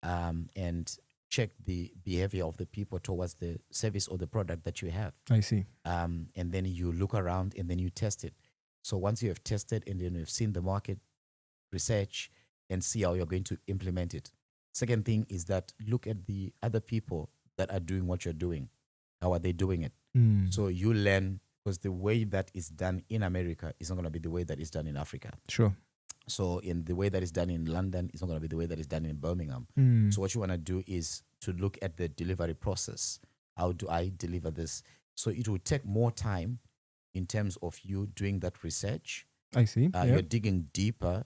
and check the behavior of the people towards the service or the product that you have. I see. And then you look around and then you test it. So once you have tested and then you've seen the market, research and see how you're going to implement it. Second thing is that look at the other people that are doing what you're doing. How are they doing it? So you learn, because the way that is done in America is not going to be the way that is done in Africa. Sure. So in the way that is done in London, it's not going to be the way that is done in Birmingham. So what you want to do is to look at the delivery process. How do I deliver this? So it will take more time in terms of you doing that research. I see. You're digging deeper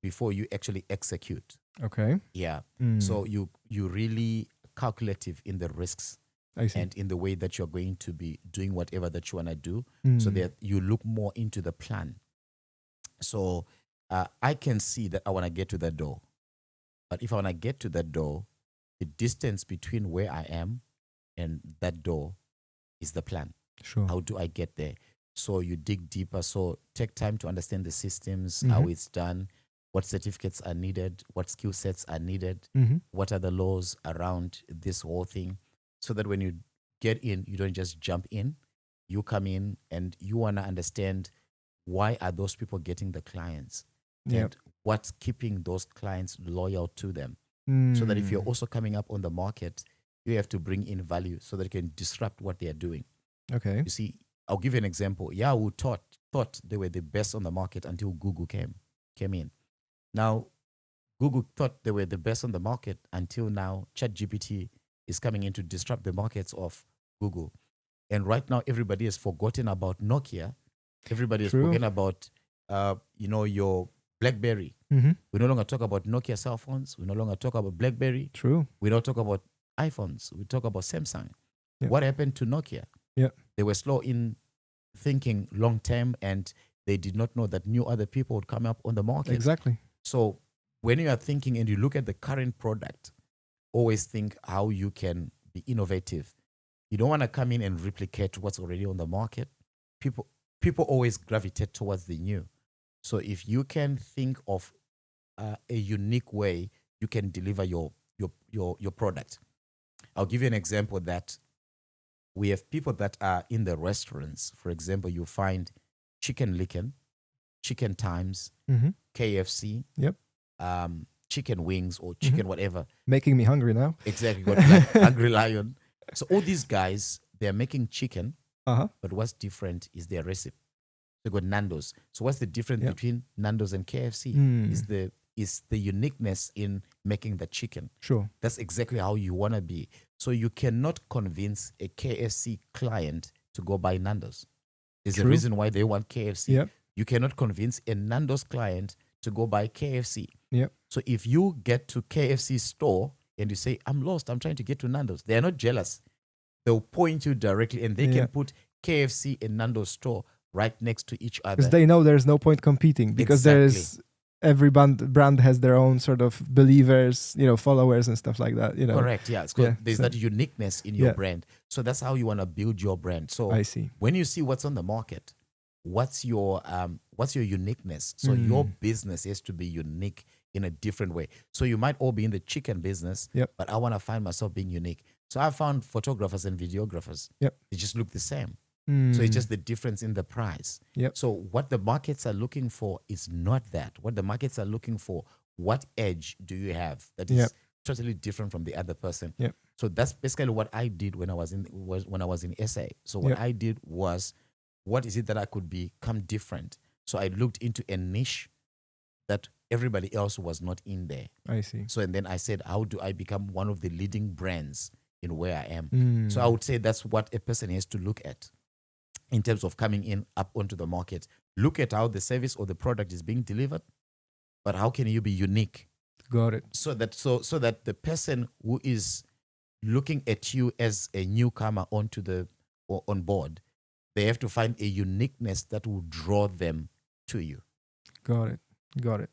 before you actually execute. Okay. Yeah. So you really calculative in the risks. I see. And in the way that you're going to be doing whatever that you want to do, so that you look more into the plan. So I can see that I want to get to that door. But if I want to get to that door, the distance between where I am and that door is the plan. Sure. How do I get there? So you dig deeper. So take time to understand the systems, how it's done, what certificates are needed, what skill sets are needed, what are the laws around this whole thing, so that when you get in, you don't just jump in. You come in and you want to understand, why are those people getting the clients? And what's keeping those clients loyal to them? So that if you're also coming up on the market, you have to bring in value so that you can disrupt what they are doing. Okay. You see, I'll give you an example. Yahoo taught thought they were the best on the market until Google came in. Now, Google thought they were the best on the market until now ChatGPT is coming in to disrupt the markets of Google. And right now, everybody has forgotten about Nokia. Everybody has True. forgotten about, your BlackBerry. Mm-hmm. We no longer talk about Nokia cell phones. We no longer talk about BlackBerry. True. We don't talk about iPhones. We talk about Samsung. Yeah. What happened to Nokia? Yeah. They were slow in thinking long term, and they did not know that new other people would come up on the market. Exactly. So when you are thinking and you look at the current product, always think how you can be innovative. You don't want to come in and replicate what's already on the market. People always gravitate towards the new. So if you can think of a unique way you can deliver your product. I'll give you an example that we have people that are in the restaurants. For example, you find Chicken Licken, Chicken Times, Mm-hmm. KFC, Yep. chicken wings or chicken whatever. Making me hungry now. Exactly, got like Hungry Lion. So all these guys, they're making chicken, Uh-huh. but what's different is their recipe. They got Nando's. So what's the difference Yep. between Nando's and KFC? Is the uniqueness in making the chicken. Sure. That's exactly how you want to be. So you cannot convince a KFC client to go buy Nando's. There's a True. reason why they want KFC. Yep. You cannot convince a Nando's client to go buy KFC. Yep. So if you get to KFC store and you say, I'm lost, I'm trying to get to Nando's, they're not jealous. They'll point you directly, and they Yeah. can put KFC and Nando's store right next to each other. Because they know there's no point competing, because there's every brand has their own sort of believers, followers and stuff like that. Correct, yeah. There's that uniqueness in your brand. So that's how you want to build your brand. So I see. when you see what's on the market, what's your uniqueness? So your business has to be unique in a different way. So you might all be in the chicken business, Yep. but I want to find myself being unique. So I found photographers and videographers. Yep. They just look the same. Mm. So it's just the difference in the price. Yep. So what the markets are looking for is not that. What the markets are looking for, what edge do you have that is Yep. totally different from the other person? Yep. So that's basically what I did when I was in SA. So what Yep. I did was, what is it that I could become different? So I looked into a niche that everybody else was not in there. I see. So and then I said, how do I become one of the leading brands in where I am? Mm. So I would say that's what a person has to look at in terms of coming in up onto the market. Look at how the service or the product is being delivered, but how can you be unique? Got it. So that the person who is looking at you as a newcomer on board, they have to find a uniqueness that will draw them to you. Got it.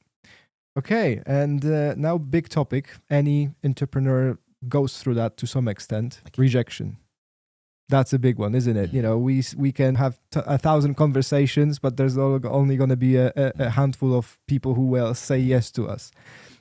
Okay, and now big topic. Any entrepreneur goes through that to some extent. Okay. Rejection. That's a big one, isn't it? We can have 1,000 conversations, but there's only going to be a handful of people who will say yes to us.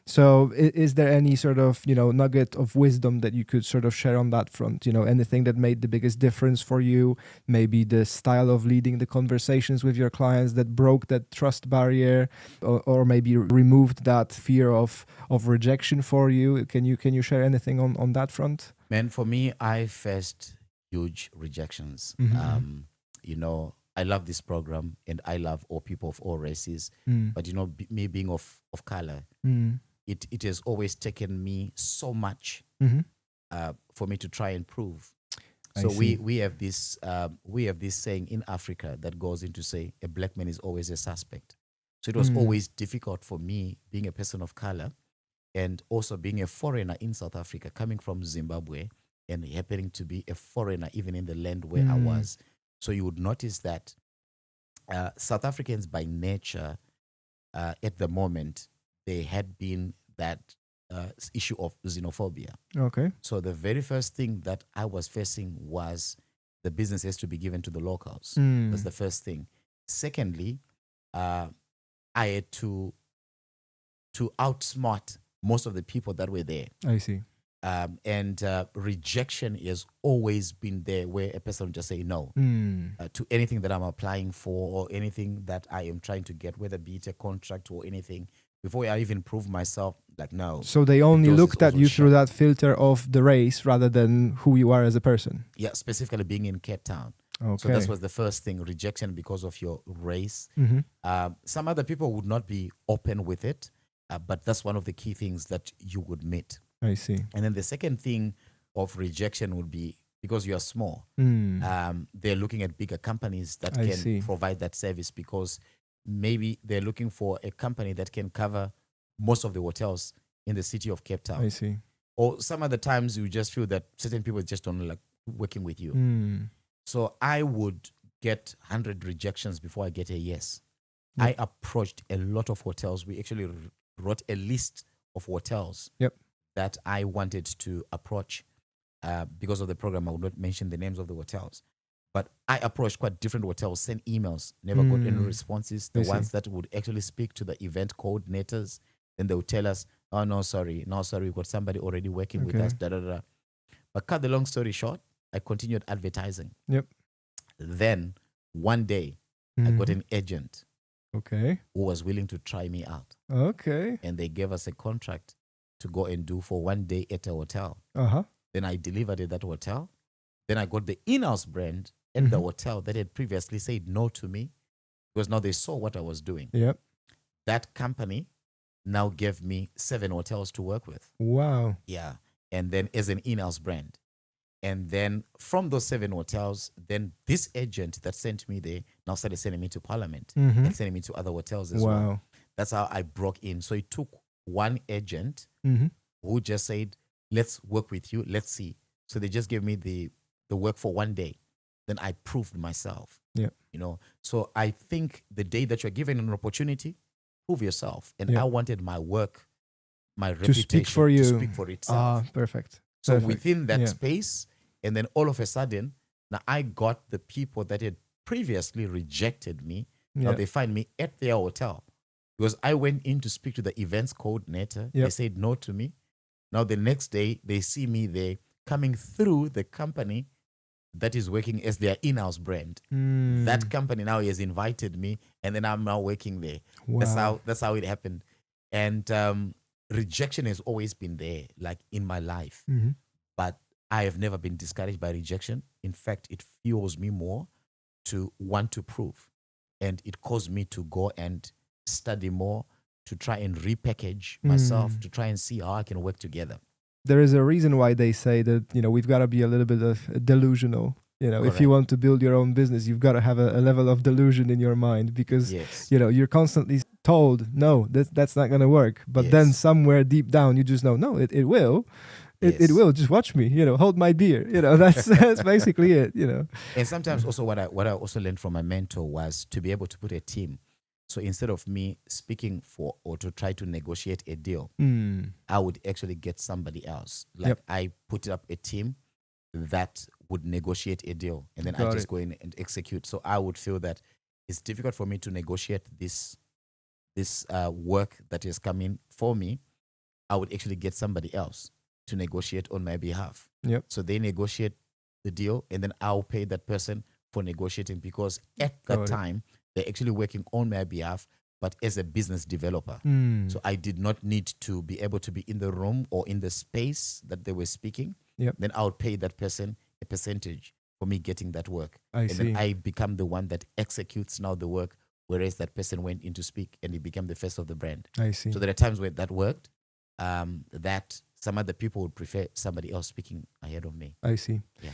So is there any sort of, nugget of wisdom that you could sort of share on that front? Anything that made the biggest difference for you? Maybe the style of leading the conversations with your clients that broke that trust barrier, or maybe removed that fear of rejection for you. Can you share anything on that front? Man, for me, I faced huge rejections. Mm-hmm. I love this program and I love all people of all races. But me being of color, it has always taken me so much for me to try and prove. So we have this saying in Africa that goes into say a black man is always a suspect. So it was always difficult for me being a person of color and also being a foreigner in South Africa, coming from Zimbabwe and happening to be a foreigner even in the land where I was. So you would notice that South Africans by nature at the moment, they had been that issue of xenophobia. Okay. So the very first thing that I was facing was the business has to be given to the locals. That's the first thing. Secondly, I had to outsmart most of the people that were there. I see. And rejection has always been there, where a person will just say no to anything that I'm applying for or anything that I am trying to get, whether be it a contract or anything. Before I even prove myself, like no. So they only doors looked is at you also through shut. that filter of the race rather than who you are as a person. Yeah, specifically being in Cape Town. So that Okay. was the first thing, rejection because of your race. Mm-hmm. Some other people would not be open with it, but that's one of the key things that you would meet. I see. And then the second thing of rejection would be because you are small. They're looking at bigger companies that I can see. provide that service, because maybe they're looking for a company that can cover most of the hotels in the city of Cape Town. I see. Or some other times you just feel that certain people just don't like working with you. Mm. So I would get 100 rejections before I get a yes. Yep. I approached a lot of hotels. We actually wrote a list of hotels Yep. that I wanted to approach. Because of the program, I would not mention the names of the hotels. But I approached quite different hotels, sent emails, never got any responses. The I see. ones that would actually speak to the event coordinators, then they would tell us, oh, no, sorry, we've got somebody already working with Okay. us, da, da, da. But cut the long story short, I continued advertising. Yep. Then one day, I got Mhm. an agent Okay. who was willing to try me out. Okay. And they gave us a contract to go and do for one day at a hotel. Uh-huh. Then I delivered at that hotel. Then I got the in-house brand at the Mhm. hotel that had previously said no to me, because now they saw what I was doing. Yep. That company now gave me 7 hotels to work with. Wow. Yeah. And then as an in-house brand. And then from those 7 hotels, then this agent that sent me there now started sending me to Parliament Mhm. and sending me to other hotels as well. Wow. That's how I broke in. So it took one agent Mhm. who just said, let's work with you. Let's see. So they just gave me the work for one day. Then I proved myself. Yep. You know, so I think the day that you're given an opportunity, prove yourself. And Yep. I wanted my work, my To reputation speak for you. to speak for itself. Ah, perfect. So Perfect. within that Yeah. space, and then all of a sudden, now I got the people that had previously rejected me. Now Yeah. they find me at their hotel, because I went in to speak to the events coordinator. They Yep. said no to me. Now the next day, they see me there coming through the company that is working as their in-house brand. Mm. That company now has invited me, and then I'm now working there. Wow. That's how it happened. And rejection has always been there, like in my life. Mhm. But I have never been discouraged by rejection. In fact, it fuels me more to want to prove. And it caused me to go and study more, to try and repackage myself, to try and see how I can work together. There is a reason why they say that, we've got to be a little bit of delusional. If Correct. you want to build your own business, you've got to have a level of delusion in your mind, because Yes. you're constantly told, no, that's not going to work. But then Yes. somewhere deep down, you just know, no, it will. It Yes. will. Just watch me, hold my beer. That's basically it, And sometimes also what I also learned from my mentor was to be able to put a team. So instead of me speaking for or to try to negotiate a deal, I would actually get somebody else. Like Yep. I put up a team that would negotiate a deal, and then I Got just it. go in and execute. So I would feel that it's difficult for me to negotiate this work that is coming for me. I would actually get somebody else to negotiate on my behalf. Yep. So they negotiate the deal, and then I'll pay that person for negotiating, because at Got that it. time they're actually working on my behalf, but as a business developer. Mm. So I did not need to be able to be in the room or in the space that they were speaking. Yep. Then I would pay that person a percentage for me getting that work. I And see. then I become the one that executes now the work, whereas that person went in to speak and he became the face of the brand. I see. So there are times where that worked, that some other people would prefer somebody else speaking ahead of me. I see. Yeah.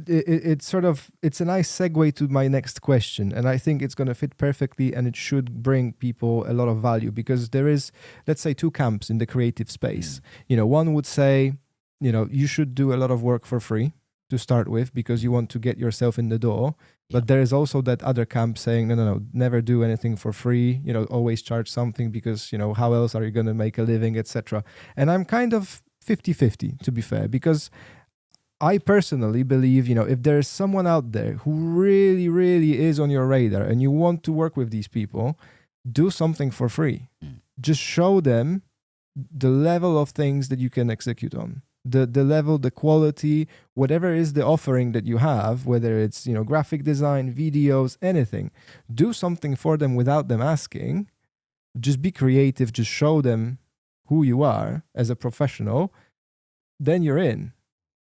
It's a nice segue to my next question, and I think it's going to fit perfectly, and it should bring people a lot of value, because there is, let's say, 2 camps in the creative space. One would say, you should do a lot of work for free to start with, because you want to get yourself in the door. But there is also that other camp saying, no, never do anything for free. Always charge something, because, how else are you going to make a living, etc. And I'm kind of 50-50, to be fair, because I personally believe, if there's someone out there who really, really is on your radar and you want to work with these people, do something for free. Just show them the level of things that you can execute on. The level, the quality, whatever is the offering that you have, whether it's, graphic design, videos, anything, do something for them without them asking. Just be creative, just show them who you are as a professional, then you're in.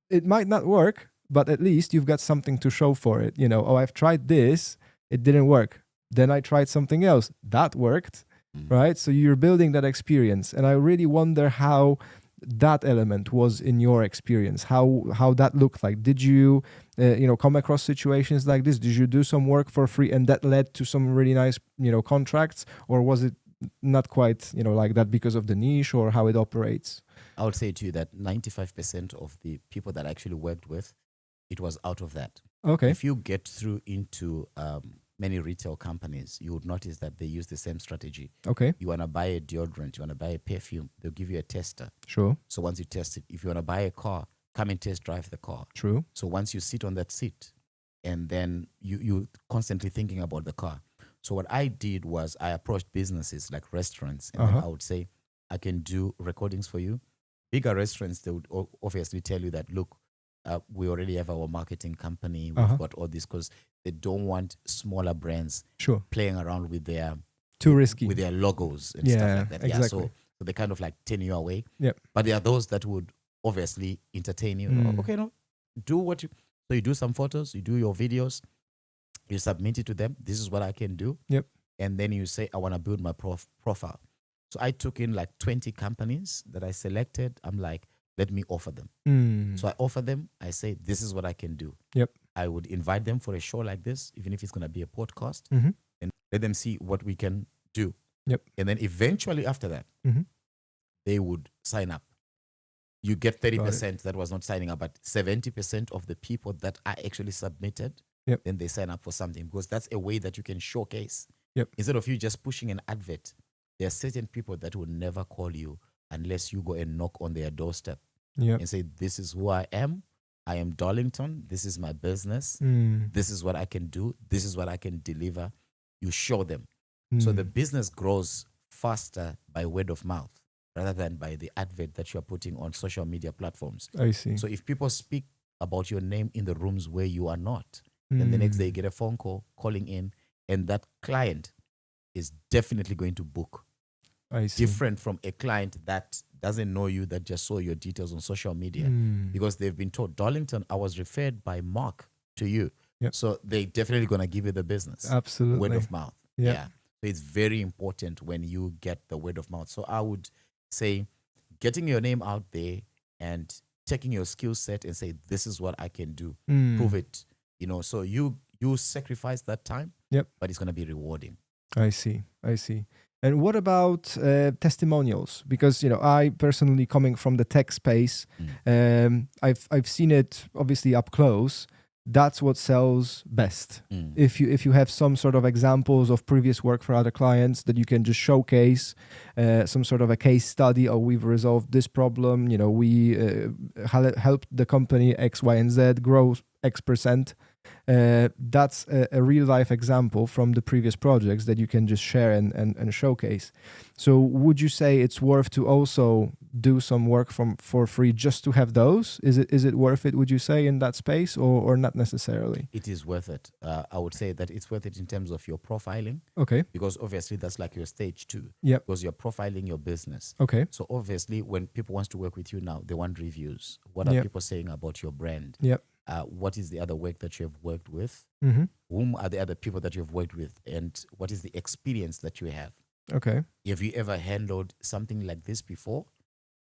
It might not work, but at least you've got something to show for it. Oh, I've tried this, it didn't work. Then I tried something else, that worked, right? So you're building that experience. And I really wonder how that element was in your experience, how that looked like. Did you come across situations like this? Did you do some work for free and that led to some really nice contracts, or was it not quite like that because of the niche or how it operates? I would say to you that 95% of the people that I actually worked with, it was out of that. Okay. If you get through into many retail companies, you would notice that they use the same strategy. Okay. You want to buy a deodorant, you want to buy a perfume, they'll give you a tester. Sure. So once you test it, if you want to buy a car, come and test drive the car. True. So once you sit on that seat, and then you constantly thinking about the car. So what I did was I approached businesses like restaurants, and then I would say, I can do recordings for you. Bigger restaurants, they would obviously tell you that, look, we already have our marketing company. We've got all this, because they don't want smaller brands playing around with their too risky with their logos and stuff like that. Exactly. Yeah, so they kind of like turn you away. Yep. But there are those that would obviously entertain you. Okay, no, do what you. So you do some photos, you do your videos, you submit it to them. This is what I can do. Yep. And then you say, I want to build my profile. So I took in like 20 companies that I selected. I'm like, let me offer them. So I offer them. I say, this is what I can do. Yep. I would invite them for a show like this, even if it's going to be a podcast, and let them see what we can do. Yep. And then eventually after that, they would sign up. You get 30% that was not signing up, but 70% of the people that I actually submitted, then they sign up for something, because that's a way that you can showcase. Instead of you just pushing an advert, there are certain people that will never call you unless you go and knock on their doorstep and say, this is who I am. I am Darlington. This is my business. This is what I can do. This is what I can deliver. You show them. So the business grows faster by word of mouth rather than by the advert that you are putting on social media platforms. I see. So if people speak about your name in the rooms where you are not, then the next day you get a phone call calling in, and that client is definitely going to book. I see. Different from a client that doesn't know you, that just saw your details on social media, because they've been told, Darlington, I was referred by Mark to you. So they definitely going to give you the business. Absolutely. Word of mouth. Yeah. So it's very important when you get the word of mouth. So I would say getting your name out there and taking your skill set and say, this is what I can do. Prove it. So you sacrifice that time, but it's going to be rewarding. I see. And what about testimonials? Because I personally, coming from the tech space, I've seen it obviously up close. That's what sells best. If you have some sort of examples of previous work for other clients that you can just showcase, some sort of a case study, or we've resolved this problem. We helped the company X, Y, and Z grow X%. That's a real life example from the previous projects that you can just share and showcase. So would you say it's worth to also do some work for free just to have those? Is it worth it, would you say, in that space, or not necessarily? It is worth it. I would say that it's worth it in terms of your profiling. Okay. Because obviously that's like your stage 2. Yep. Because you're profiling your business. Okay. So obviously when people want to work with you now, they want reviews. What are people saying about your brand? Yep. What is the other work that you have worked with? Whom are the other people that you've worked with? And what is the experience that you have? Okay. Have you ever handled something like this before?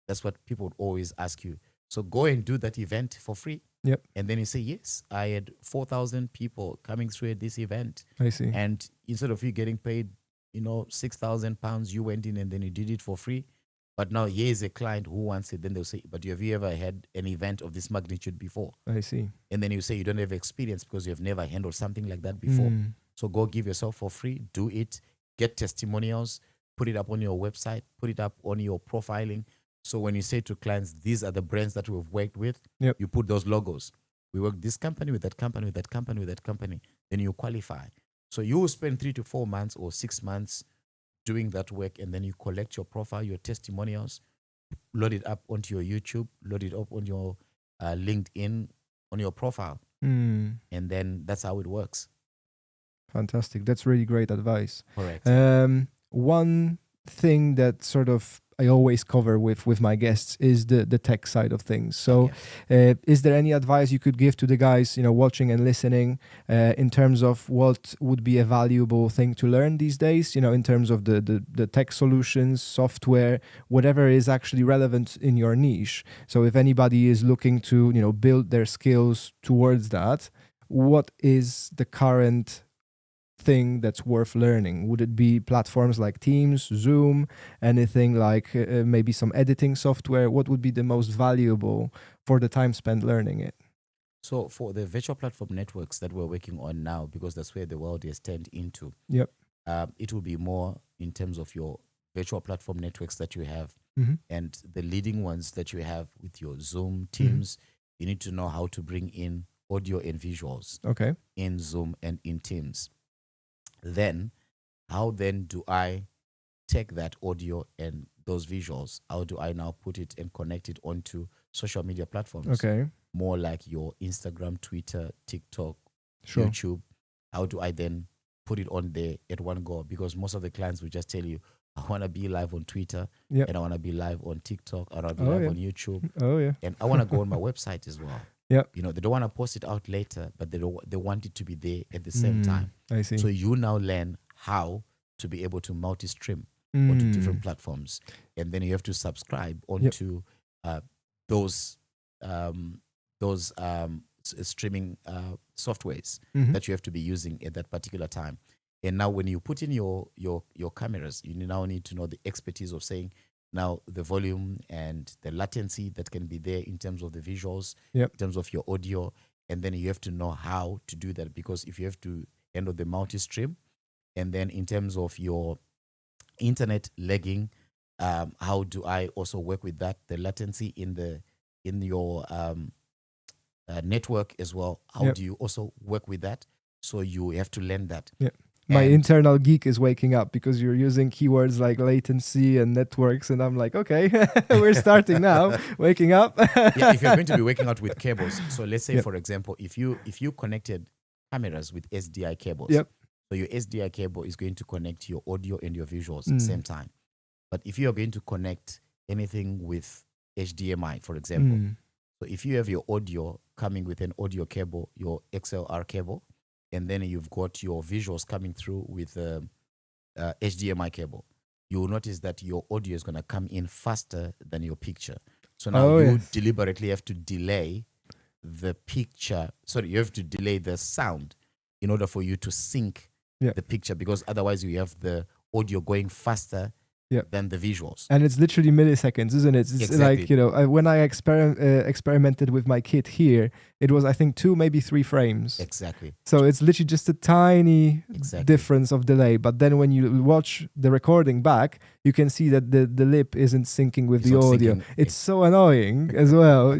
That's what people would always ask you. So go and do that event for free. Yep. And then you say, yes, I had 4,000 people coming through at this event. I see. And instead of you getting paid, £6,000, you went in and then you did it for free. But now here's a client who wants it. Then they'll say, but have you ever had an event of this magnitude before? I see. And then you say you don't have experience because you have never handled something like that before. So go give yourself for free, do it, get testimonials, put it up on your website, put it up on your profiling. So when you say to clients, these are the brands that we've worked with, you put those logos. We work this company with that company, with that company, with that company. Then you qualify. So you will spend 3 to 4 months or 6 months doing that work, and then you collect your profile, your testimonials, load it up onto your YouTube, load it up on your LinkedIn, on your profile. And then that's how it works. Fantastic. That's really great advice. Correct. One thing that sort of I always cover with my guests is the tech side of things. So is there any advice you could give to the guys, watching and listening, in terms of what would be a valuable thing to learn these days, in terms of the tech solutions, software, whatever is actually relevant in your niche? So if anybody is looking to, build their skills towards that, what is the current thing that's worth learning? Would it be platforms like Teams, Zoom, anything like maybe some editing software? What would be the most valuable for the time spent learning it? So for the virtual platform networks that we're working on now, because that's where the world is turned into, Yep. It will be more in terms of your virtual platform networks that you have, Mm-hmm. and the leading ones that you have with your Zoom, Teams. You need to know how to bring in audio and visuals Okay. in Zoom and in Teams. Then, how then do I take that audio and those visuals? How do I now put it and connect it onto social media platforms? Okay. More like your Instagram, Twitter, TikTok, Sure. YouTube. How do I then put it on there at one go? Because most of the clients will just tell you, I want to be live on Twitter, Yep. and I want to be live on TikTok, I want to be Oh, live yeah. on YouTube, Oh yeah. and I want to go on my website as well. Yep. They don't want to post it out later, but they want it to be there at the same time. I see. So you now learn how to be able to multi-stream onto different platforms, and then you have to subscribe onto those streaming softwares that you have to be using at that particular time. And now when you put in your cameras, you now need to know the expertise of saying now the volume and the latency that can be there in terms of the visuals, Yep. in terms of your audio, and then you have to know how to do that, because if you have to handle the multi-stream, and then in terms of your internet lagging, how do I also work with that, the latency in your network as well? How Yep. do you also work with that? So you have to learn that. Yep. My And- internal geek is waking up because you're using keywords like latency and networks, and I'm like, okay, we're starting now. Waking up. Yeah, if you're going to be working out with cables, so let's say, Yep. for example, if you connected cameras with SDI cables, Yep. so your SDI cable is going to connect your audio and your visuals at the same time. But if you are going to connect anything with HDMI, for example, so if you have your audio coming with an audio cable, your XLR cable, and then you've got your visuals coming through with HDMI cable, you will notice that your audio is going to come in faster than your picture. So now you deliberately have to delay the picture. Sorry, you have to delay the sound in order for you to sync the picture, because otherwise you have the audio going faster than the visuals. And it's literally milliseconds, isn't it? It's Exactly. like, when I experimented with my kit here, it was, I think, 2, maybe 3 frames. Exactly. So it's literally just a tiny Exactly. difference of delay. But then when you watch the recording back, you can see that the lip isn't syncing with It's the not audio. syncing. It's so annoying as well,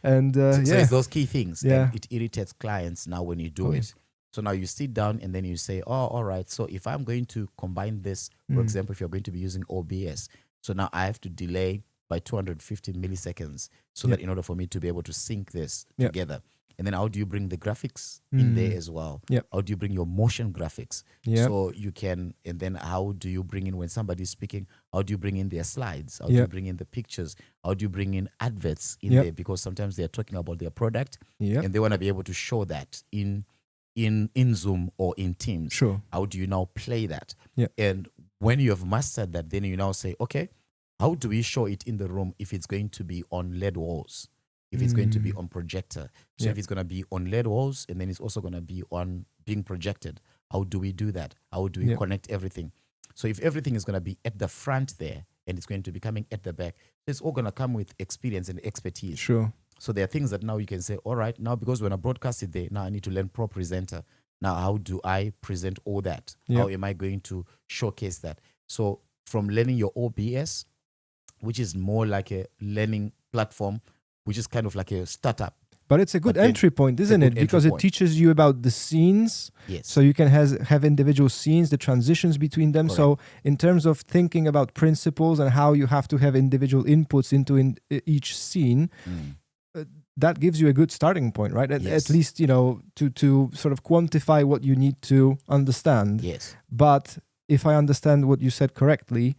And So it's those key things. Yeah. And it irritates clients now when you do it. So now you sit down and then you say, oh, all right, so if I'm going to combine this, for example, if you're going to be using OBS, so now I have to delay by 250 milliseconds so that in order for me to be able to sync this together. And then how do you bring the graphics in there as well? Yep. How do you bring your motion graphics? Yep. So you can, and then how do you bring in when somebody's speaking, how do you bring in their slides? How do you bring in the pictures? How do you bring in adverts in there? Because sometimes they're talking about their product and they want to be able to show that in Zoom or in Teams. Sure. How do you now play that? Yeah. And when you have mastered that, then you now say, okay, how do we show it in the room if it's going to be on LED walls? If it's going to be on projector. So if it's going to be on LED walls and then it's also going to be on being projected, how do we do that? How do we connect everything? So if everything is going to be at the front there and it's going to be coming at the back, it's all going to come with experience and expertise. Sure. So there are things that now you can say, all right, now because when I broadcast it there, now I need to learn Pro Presenter. Now, how do I present all that? How am I going to showcase that? So from learning your OBS, which is more like a learning platform, which is kind of like a startup. But it's a good entry point, isn't it? Because it teaches you about the scenes. Yes. So you can have individual scenes, the transitions between them. Correct. So in terms of thinking about principles and how you have to have individual inputs into each scene, that gives you a good starting point, right? At least, to sort of quantify what you need to understand. Yes. But if I understand what you said correctly,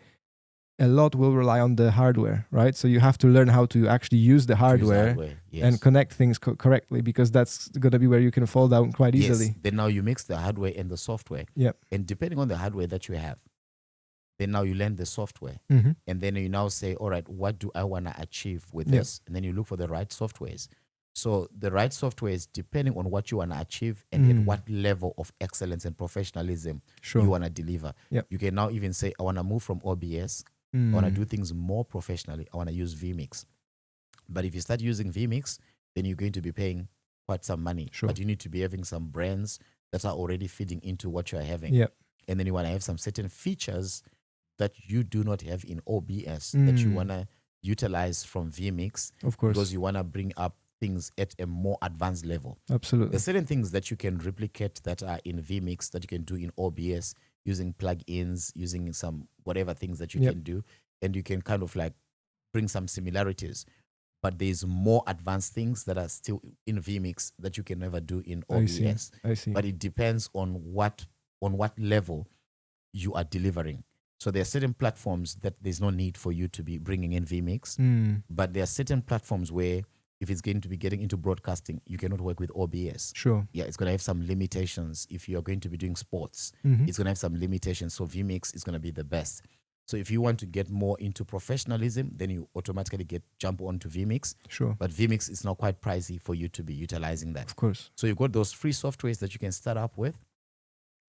a lot will rely on the hardware, right? So you have to learn how to actually use the hardware, Yes. and connect things correctly, because that's going to be where you can fall down quite Yes. easily. Then now you mix the hardware and the software. Yep. And depending on the hardware that you have, then now you learn the software. Mm-hmm. And then you now say, all right, what do I want to achieve with Yep. this? And then you look for the right softwares. So the right software is depending on what you want to achieve and at what level of excellence and professionalism Sure. you want to deliver. Yep. You can now even say, I want to move from OBS. I want to do things more professionally. I want to use vMix. But if you start using vMix, then you're going to be paying quite some money. Sure. But you need to be having some brands that are already feeding into what you're having. Yep. And then you want to have some certain features that you do not have in OBS that you want to utilize from vMix. Of course. Because you want to bring up things at a more advanced level. Absolutely. There's certain things that you can replicate that are in vMix that you can do in OBS using plugins, using some whatever things that you can do. And you can kind of like bring some similarities. But there's more advanced things that are still in vMix that you can never do in OBS. I see. But it depends on what level you are delivering. So there are certain platforms that there's no need for you to be bringing in vMix. But there are certain platforms where if it's going to be getting into broadcasting, you cannot work with OBS. Sure. Yeah, it's going to have some limitations. If you're going to be doing sports, it's going to have some limitations. So vMix is going to be the best. So if you want to get more into professionalism, then you automatically jump onto vMix. Sure. But vMix is now quite pricey for you to be utilizing that. Of course. So you've got those free softwares that you can start up with.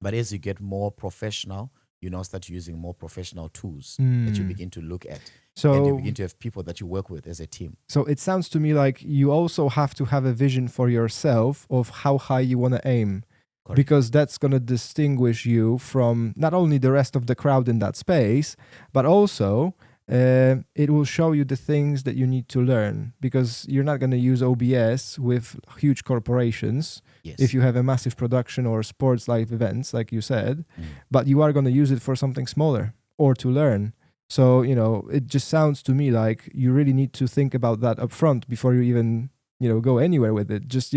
But as you get more professional, you now start using more professional tools that you begin to look at. So, and you begin to have people that you work with as a team. So it sounds to me like you also have to have a vision for yourself of how high you want to aim. Correct. Because that's going to distinguish you from not only the rest of the crowd in that space, but also it will show you the things that you need to learn, because you're not going to use OBS with huge corporations if you have a massive production or sports live events, like you said, but you are going to use it for something smaller or to learn. So, it just sounds to me like you really need to think about that up front before you even, go anywhere with it. Just,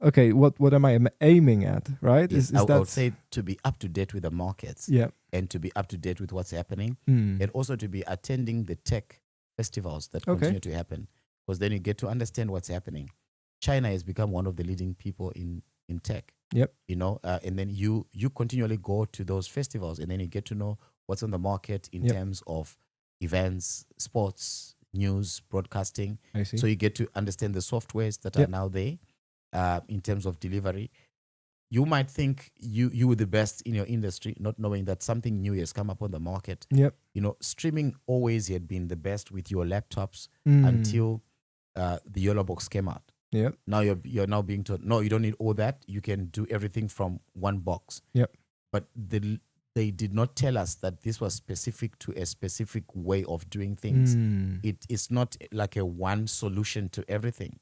okay, what am I aiming at, right? Yes, I would say to be up to date with the markets, and to be up to date with what's happening, and also to be attending the tech festivals that continue to happen, because then you get to understand what's happening. China has become one of the leading people in tech. Yep. And then you continually go to those festivals, and then you get to know what's on the market in terms of events, sports, news, broadcasting. I see. So you get to understand the softwares that are now there. In terms of delivery, you might think you were the best in your industry, not knowing that something new has come up on the market. Yep. Streaming always had been the best with your laptops until the yellow box came out. Yep. Now you're now being told, no, you don't need all that. You can do everything from one box. Yep. But they did not tell us that this was specific to a specific way of doing things. It is not like a one solution to everything.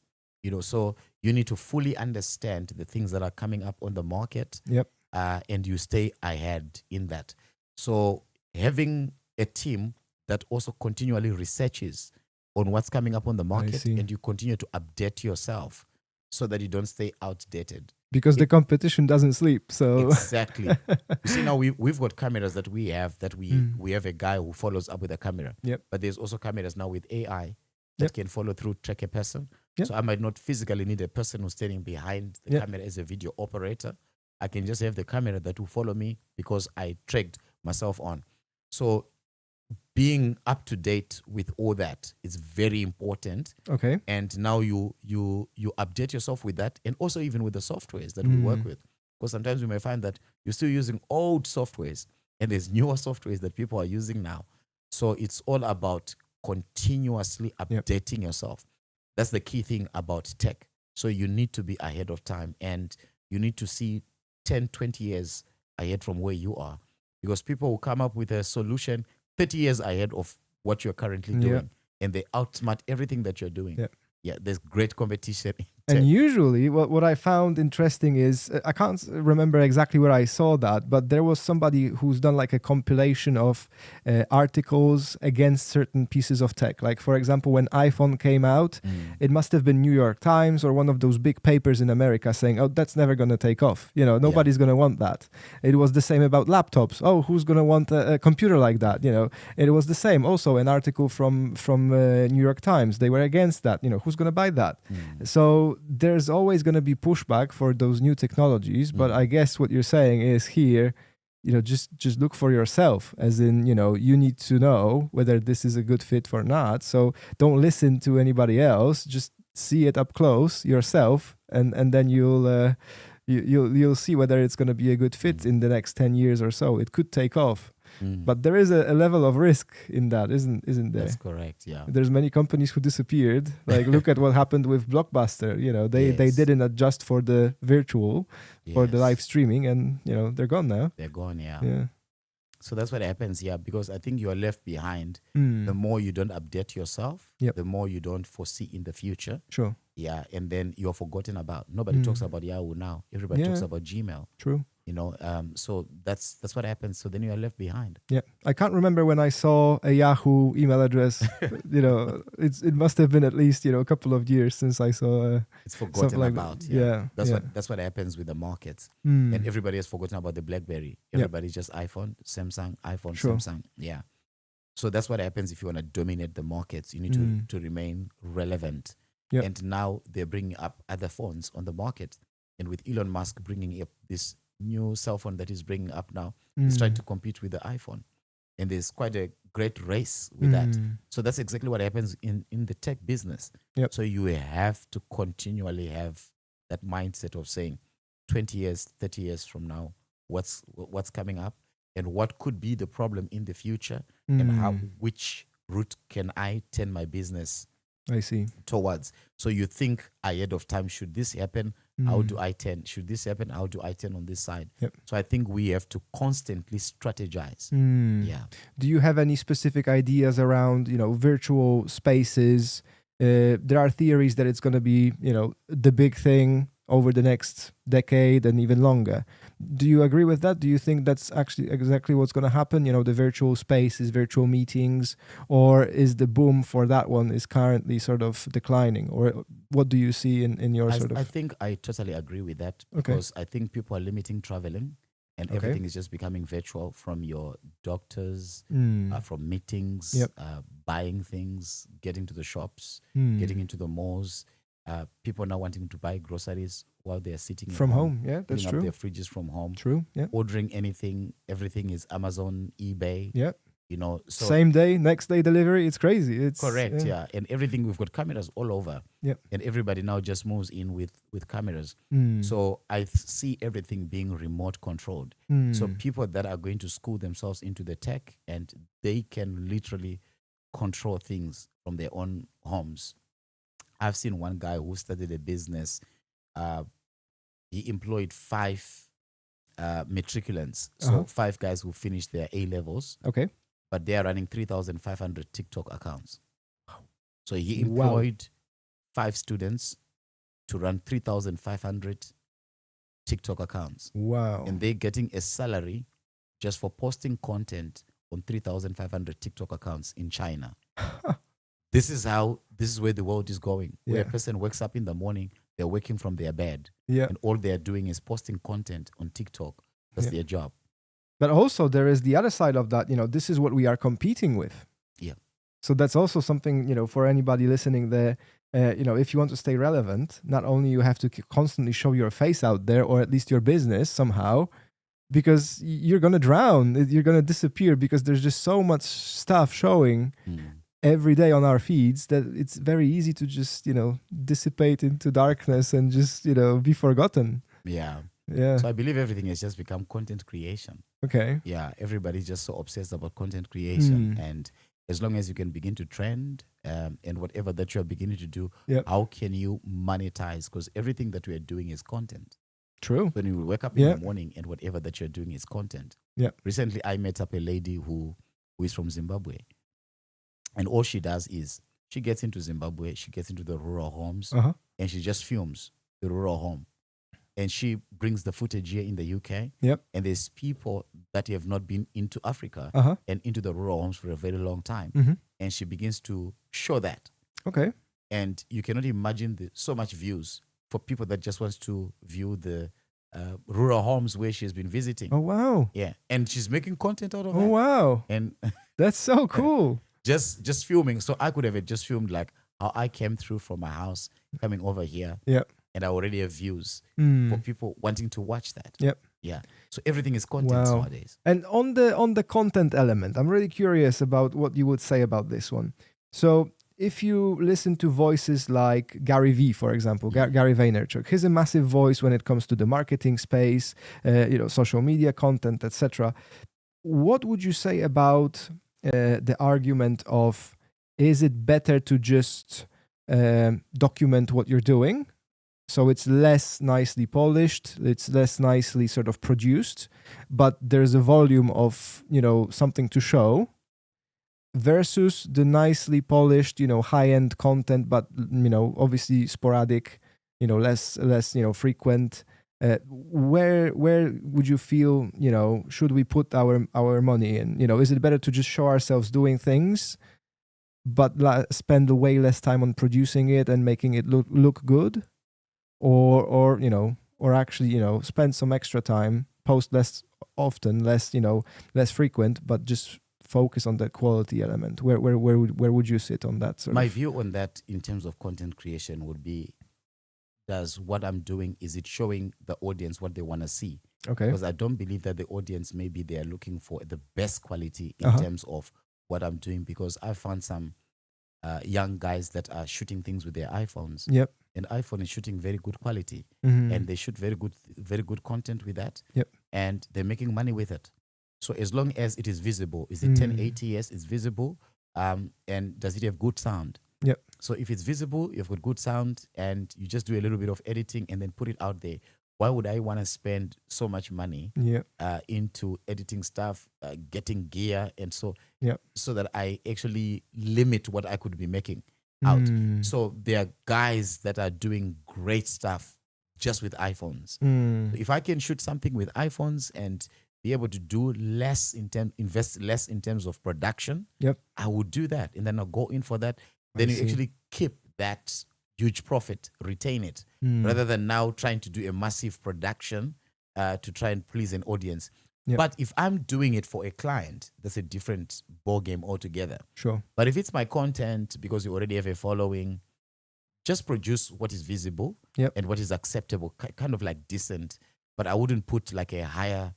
So you need to fully understand the things that are coming up on the market. Yep. And you stay ahead in that. So having a team that also continually researches on what's coming up on the market, and you continue to update yourself so that you don't stay outdated. Because the competition doesn't sleep. So exactly. You see, now we've got cameras that we have we have a guy who follows up with a camera. Yep. But there's also cameras now with AI that can follow through, track a person. So I might not physically need a person who's standing behind the camera as a video operator. I can just have the camera that will follow me because I tracked myself on. So being up to date with all that is very important. Okay. And now you update yourself with that, and also even with the softwares that we work with. Because sometimes we may find that you're still using old softwares and there's newer softwares that people are using now. So it's all about continuously updating yourself. That's the key thing about tech. So you need to be ahead of time, and you need to see 10, 20 years ahead from where you are, because people will come up with a solution 30 years ahead of what you're currently doing, and they outsmart everything that you're doing. Yeah, there's great competition in And usually, what I found interesting is I can't remember exactly where I saw that, but there was somebody who's done like a compilation of articles against certain pieces of tech. Like, for example, when iPhone came out, it must have been New York Times or one of those big papers in America saying, "Oh, that's never going to take off. You know, nobody's going to want that." It was the same about laptops. Oh, who's going to want a computer like that? You know, it was the same. Also, an article from New York Times. They were against that. You know, who's going to buy that? So there's always going to be pushback for those new technologies, but I guess what you're saying is here, you know, just look for yourself, as in, you know, you need to know whether this is a good fit or not. So don't listen to anybody else, just see it up close yourself, and then you'll see whether it's going to be a good fit in the next 10 years or so. It could take off. But there is a level of risk in that, isn't there? That's correct, yeah. There's many companies who disappeared. Like, look at what happened with Blockbuster. You know, they didn't adjust for the virtual, for the live streaming, and, you know, they're gone now. They're gone, yeah. Yeah. So that's what happens, yeah, because I think you are left behind. The more you don't update yourself, the more you don't foresee in the future. Sure. Yeah, and then you're forgotten about. Nobody talks about Yahoo now. Everybody talks about Gmail. True. You know, so that's what happens. So then you are left behind. Yeah, I can't remember when I saw a Yahoo email address. You know, it must have been at least, you know, a couple of years since I saw. It's forgotten like about. That. That's what happens with the markets. And everybody has forgotten about the BlackBerry. Everybody's just iPhone, Samsung, iPhone, Samsung. Yeah. So that's what happens if you want to dominate the markets. You need to remain relevant. Yep. And now they're bringing up other phones on the market. And with Elon Musk bringing up this new cell phone that he's bringing up now, he's trying to compete with the iPhone. And there's quite a great race with that. So that's exactly what happens in the tech business. Yep. So you have to continually have that mindset of saying 20 years, 30 years from now, what's coming up and what could be the problem in the future and which route can I turn my business towards. So you think ahead of time, should this happen? How do I turn? Should this happen? How do I turn on this side? Yep. So I think we have to constantly strategize. Yeah. Do you have any specific ideas around, you know, virtual spaces? There are theories that it's going to be, you know, the big thing over the next decade and even longer. Do you agree with that? Do you think that's actually exactly what's going to happen? You know, the virtual spaces, virtual meetings, or is the boom for that one is currently sort of declining? Or what do you see in your sort of... I think I totally agree with that because I think people are limiting traveling and everything is just becoming virtual, from your doctors, from meetings, buying things, getting to the shops, getting into the malls. People now wanting to buy groceries while they are sitting from home. Yeah, that's true. Up their fridges from home. True. Yeah. Ordering anything, everything is Amazon, eBay. Yeah. You know, so same day, next day delivery. It's crazy. It's correct. Yeah. And everything, we've got cameras all over. Yeah. And everybody now just moves in with cameras. So I see everything being remote controlled. So people that are going to school themselves into the tech, and they can literally control things from their own homes. I've seen one guy who started a business. He employed 5 matriculants, so 5 guys who finished their A levels. Okay, but they are running 3,500 TikTok accounts. So he employed 5 students to run 3,500 TikTok accounts. Wow! And they're getting a salary just for posting content on 3,500 TikTok accounts in China. This is where the world is going. Where a person wakes up in the morning, they're working from their bed. Yeah. And all they're doing is posting content on TikTok. That's their job. But also there is the other side of that, you know, this is what we are competing with. Yeah. So that's also something, you know, for anybody listening there, you know, if you want to stay relevant, not only you have to constantly show your face out there, or at least your business somehow, because you're going to drown, you're going to disappear, because there's just so much stuff showing every day on our feeds that it's very easy to just, you know, dissipate into darkness and just, you know, be forgotten. Yeah. Yeah. So I believe everything has just become content creation. Okay. Yeah. Everybody's just so obsessed about content creation. And as long as you can begin to trend and whatever that you're beginning to do, how can you monetize? Because everything that we are doing is content. True. When you wake up in the morning and whatever that you're doing is content. Yeah. Recently, I met up a lady who is from Zimbabwe. And all she does is she gets into Zimbabwe, she gets into the rural homes, and she just films the rural home. And she brings the footage here in the UK. Yep. And there's people that have not been into Africa Uh-huh. and into the rural homes for a very long time. Mm-hmm. And she begins to show that. Okay. And you cannot imagine so much views for people that just wants to view the rural homes where she's been visiting. Oh, wow. Yeah. And she's making content out of Oh, that. wow. And That's so cool. just filming. So I could have just filmed like how I came through from my house, coming over here. Yeah. And I already have views Mm. for people wanting to watch that. Yep. Yeah. So everything is content Wow. nowadays. And on the content element, I'm really curious about what you would say about this one. So if you listen to voices like Gary V, for example, Gary Vaynerchuk, he's a massive voice when it comes to the marketing space, social media content, etc. What would you say about the argument of, is it better to just document what you're doing? So it's less nicely polished, it's less nicely sort of produced, but there's a volume of, something to show, versus the nicely polished, high-end content, but, obviously sporadic, less frequent. Where would you feel, should we put our money in? Is it better to just show ourselves doing things, but spend way less time on producing it and making it look good? Or actually, spend some extra time, post less often, less frequent, but just focus on the quality element. Where would you sit on that? My view on that in terms of content creation would be, does what I'm doing, is it showing the audience what they want to see? Okay. Because I don't believe that the audience, maybe they are looking for the best quality in Uh-huh. terms of what I'm doing, because I found some young guys that are shooting things with their iPhones. Yep. And iPhone is shooting very good quality, Mhm. and they shoot very good content with that. Yep. And they're making money with it. So as long as it is visible, is it 1080? Yes, it's visible. And does it have good sound? Yep. So if it's visible, you've got good sound, and you just do a little bit of editing and then put it out there. Why would I want to spend so much money Yeah. into editing stuff, getting gear, and so Yep. so that I actually limit what I could be making out? Mm. So there are guys that are doing great stuff just with iPhones. Mm. If I can shoot something with iPhones and be able to do less invest less in terms of production, Yep. I would do that, and then I'll go in for that. Then you see. actually keep that huge profit, retain it, Mm. rather than now trying to do a massive production to try and please an audience. Yep. But if I'm doing it for a client, that's a different ball game altogether. Sure. But if it's my content, because you already have a following, just produce what is visible Yep. and what is acceptable, kind of like decent. But I wouldn't put like a higher.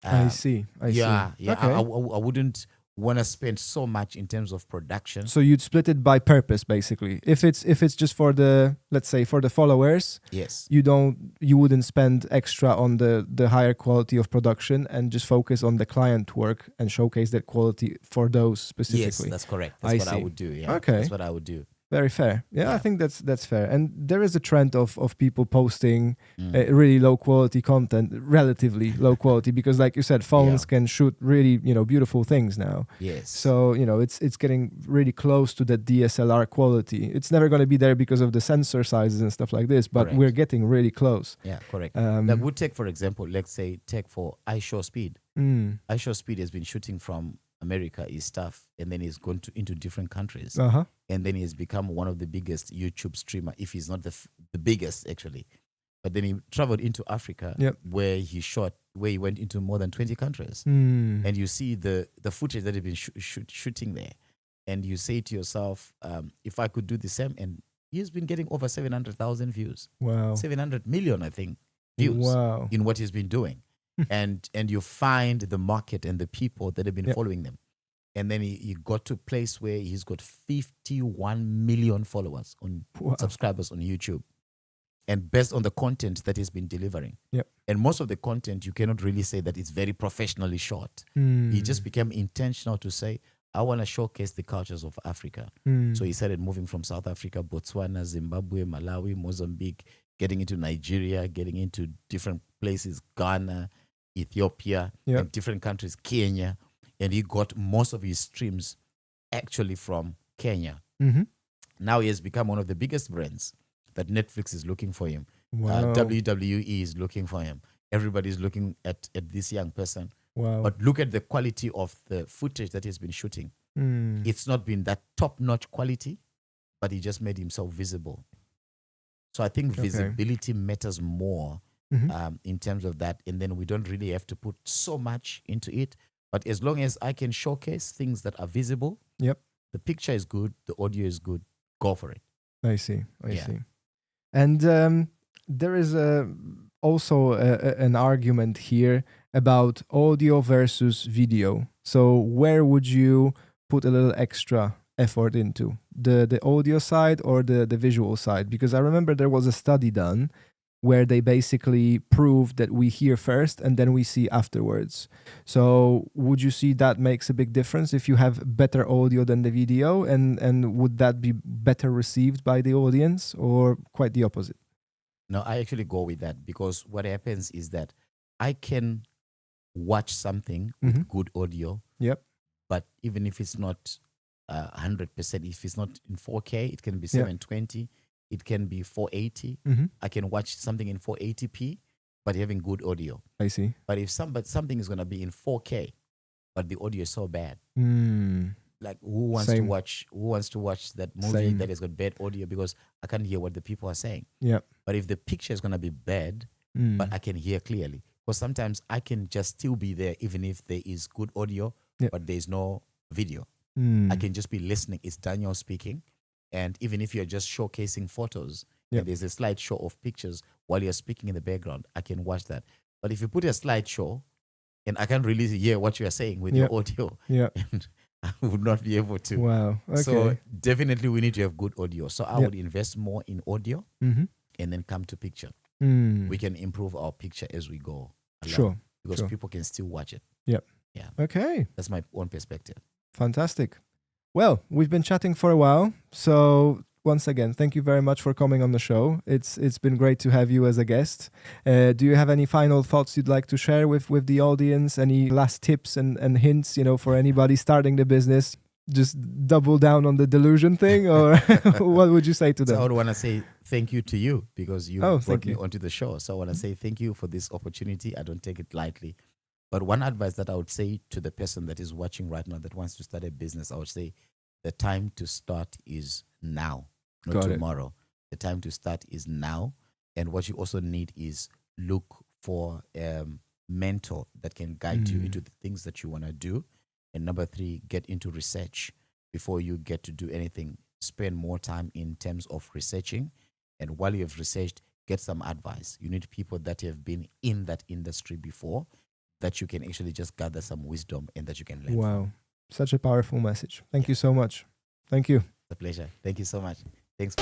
I see. Yeah. Okay. I wouldn't want to spend so much in terms of production. So you'd split it by purpose, basically. If it's just for the, let's say, for the followers, Yes. you wouldn't spend extra on the higher quality of production and just focus on the client work and showcase that quality for those Yes, specifically. that's correct. That's I what I see. would do. Yeah. Okay. That's what I would do. Very fair. Yeah, I Yeah. think that's fair. And there is a trend of people posting Mm. really low quality content, relatively low quality, because like you said, phones Yeah. can shoot really, beautiful things now. Yes. So, it's getting really close to the DSLR quality. It's never going to be there because of the sensor sizes and stuff like this, but Correct. we're getting really close. Yeah, correct. Um, Like we take, for example, let's say take for iShowSpeed. mm, iShowSpeed has been shooting from America, his stuff, and then he's gone into different countries. uh-huh. And then he's become one of the biggest YouTube streamer, if he's not the biggest actually. But then he traveled into Africa, Yep. where he went into more than 20 countries. Mm, And you see the footage that he's been shooting there. And you say to yourself, if I could do the same, and he's been getting over 700,000 views, wow. 700 million, I think, views Wow. in what he's been doing. and you find the market and the people that have been Yep. following them. And then he got to a place where he's got 51 million followers Wow. subscribers on YouTube. And based on the content that he's been delivering. Yep. And most of the content, you cannot really say that it's very professionally shot. Mm, He just became intentional to say, I want to showcase the cultures of Africa. mm, So he started moving from South Africa, Botswana, Zimbabwe, Malawi, Mozambique, getting into Nigeria, getting into different places, Ghana, Ethiopia, Yep. and different countries, Kenya. And he got most of his streams actually from Kenya. mhm. Now he has become one of the biggest brands that Netflix is looking for him. Wow. WWE is looking for him. Everybody's looking at this young person. Wow. But look at the quality of the footage that he's been shooting. Mm. It's not been that top-notch quality, but he just made himself visible. So I think Okay. visibility matters more Mhm. in terms of that. And then we don't really have to put so much into it. But as long as I can showcase things that are visible, Yep. the picture is good, the audio is good, go for it. I see. I Yeah. see. And there is also an argument here about audio versus video. So where would you put a little extra effort into? The audio side or the visual side? Because I remember there was a study done where they basically proved that we hear first and then we see afterwards. So would you see that makes a big difference if you have better audio than the video, and would that be better received by the audience, or quite the opposite? No, I actually go with that, because what happens is that I can watch something with Mhm. good audio, Yep. but even if it's not 100%, if it's not in 4K, it can be Yeah. 720, it can be 480. Mhm. I can watch something in 480p, but having good audio. I see. But if something is going to be in 4K, but the audio is so bad, Mm. like who wants to Same. watch that movie Same. that has got bad audio, because I can't hear what the people are saying. Yep. But if the picture is going to be bad, Mm. but I can hear clearly, because sometimes I can just still be there even if there is good audio, Yep. but there's no video. Mm. I can just be listening. It's Daniel speaking. And even if you're just showcasing photos, Yep. and there's a slideshow of pictures while you're speaking in the background, I can watch that. But if you put a slideshow and I can't really hear what you are saying with Yep. your audio, Yep. and I would not be able to. Wow. Okay. So definitely we need to have good audio. So I Yep. would invest more in audio Mhm. and then come to picture. Mm. We can improve our picture as we go along, Sure. because sure. people can still watch it. Yep. Yeah. Okay. That's my own perspective. Fantastic. Well, we've been chatting for a while, so once again, thank you very much for coming on the show. It's been great to have you as a guest. Do you have any final thoughts you'd like to share with the audience? Any last tips and hints, for anybody starting the business? Just double down on the delusion thing, or what would you say to So I them? would want to say thank you to you, because you Oh, brought thank me you. onto the show. So I want to say thank you for this opportunity. I don't take it lightly. But one advice that I would say to the person that is watching right now that wants to start a business, I would say the time to start is now, not Got it. tomorrow. The time to start is now. And what you also need is look for a mentor that can guide you into the things that you want to do. And number 3, get into research before you get to do anything. Spend more time in terms of researching. And while you have researched, get some advice. You need people that have been in that industry before, that you can actually just gather some wisdom and that you can learn Wow, from. such a powerful message. Thank you so much. Thank you. It's a pleasure. Thank you so much. Thanks.